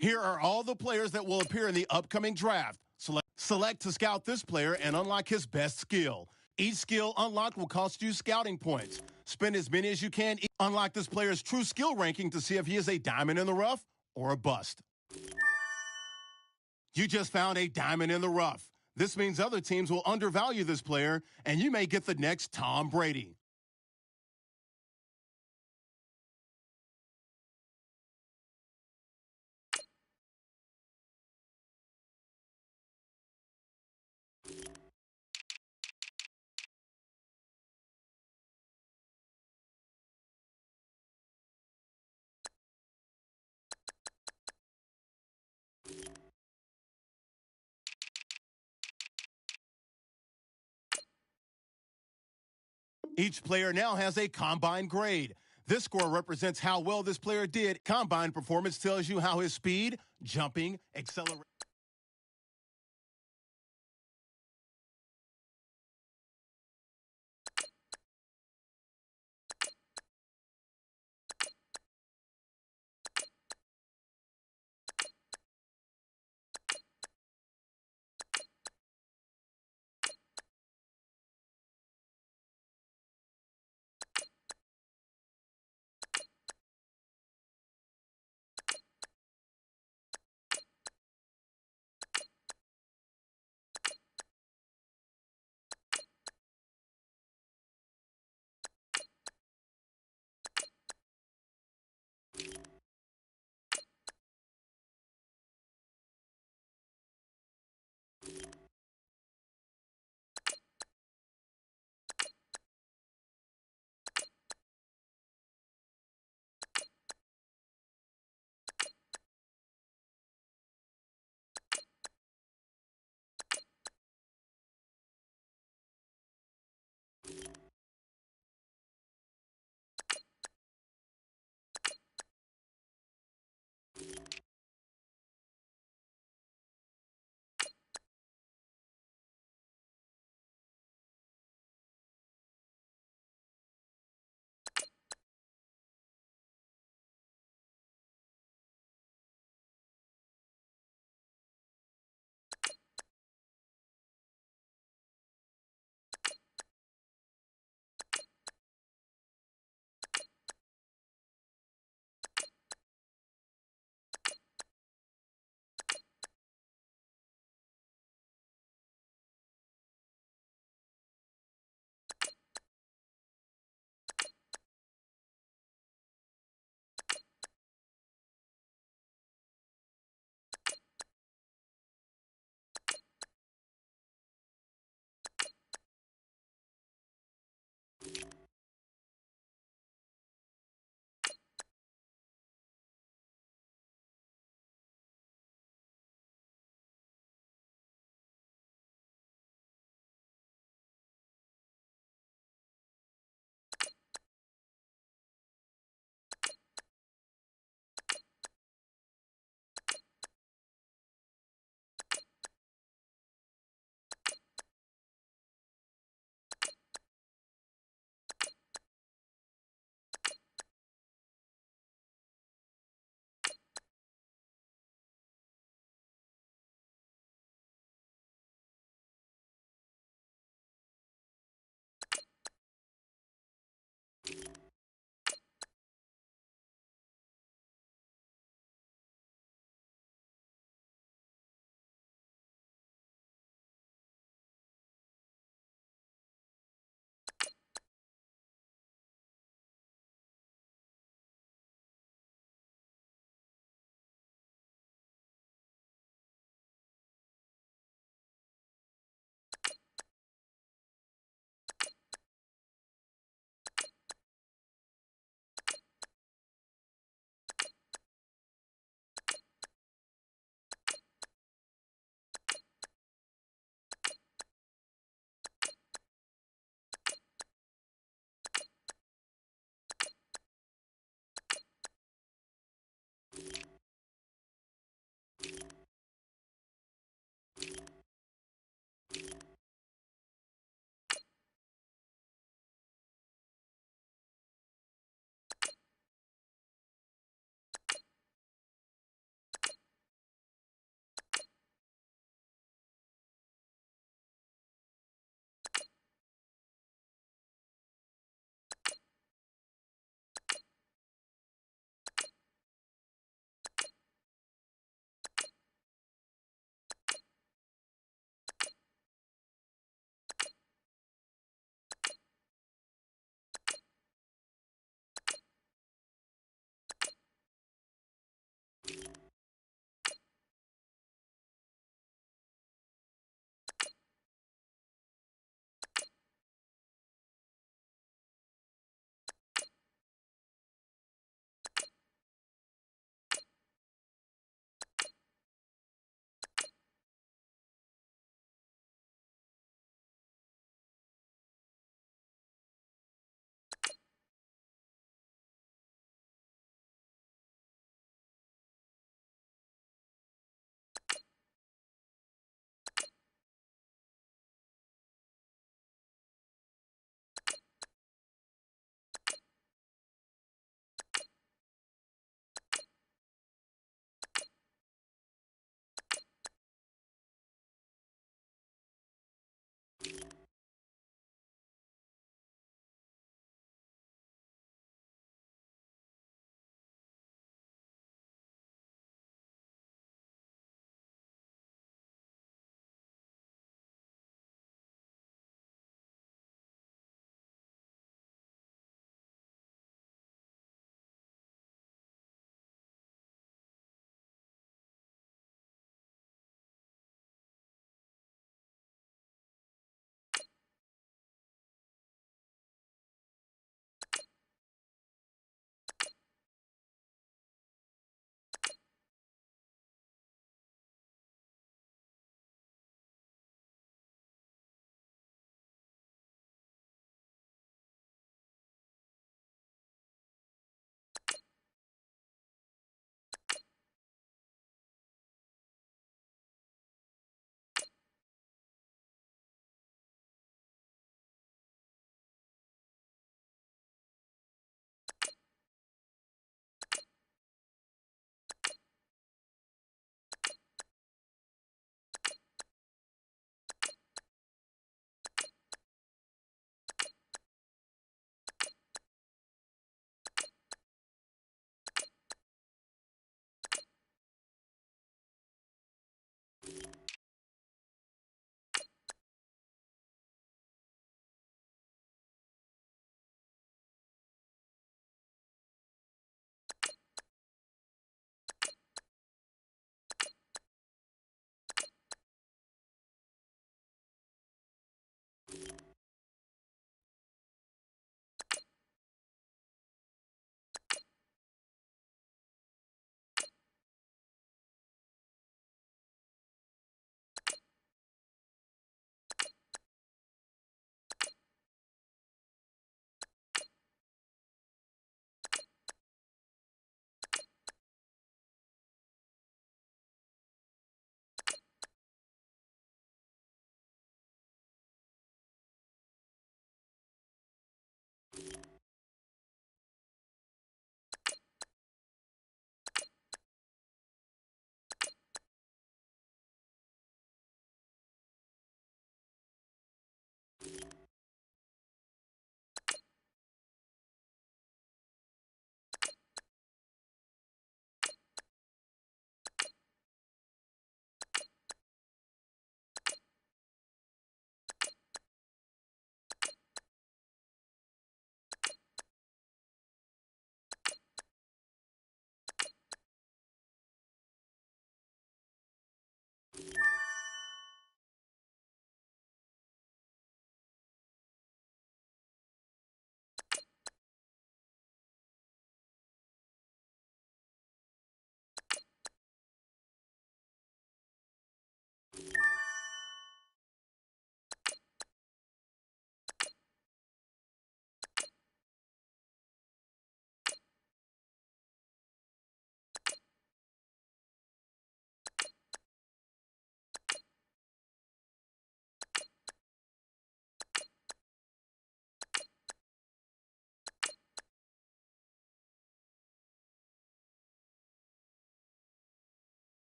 Here are all the players that will appear in the upcoming draft. Select to scout this player and unlock his best skill. Each skill unlocked will cost you scouting points. Spend as many as you can. Unlock this player's true skill ranking to see if he is a diamond in the rough or a bust. You just found a diamond in the rough. This means other teams will undervalue this player, and you may get the next Tom Brady. Each player now has a combine grade. This score represents how well this player did. Combine performance tells you how his speed, jumping, acceleration.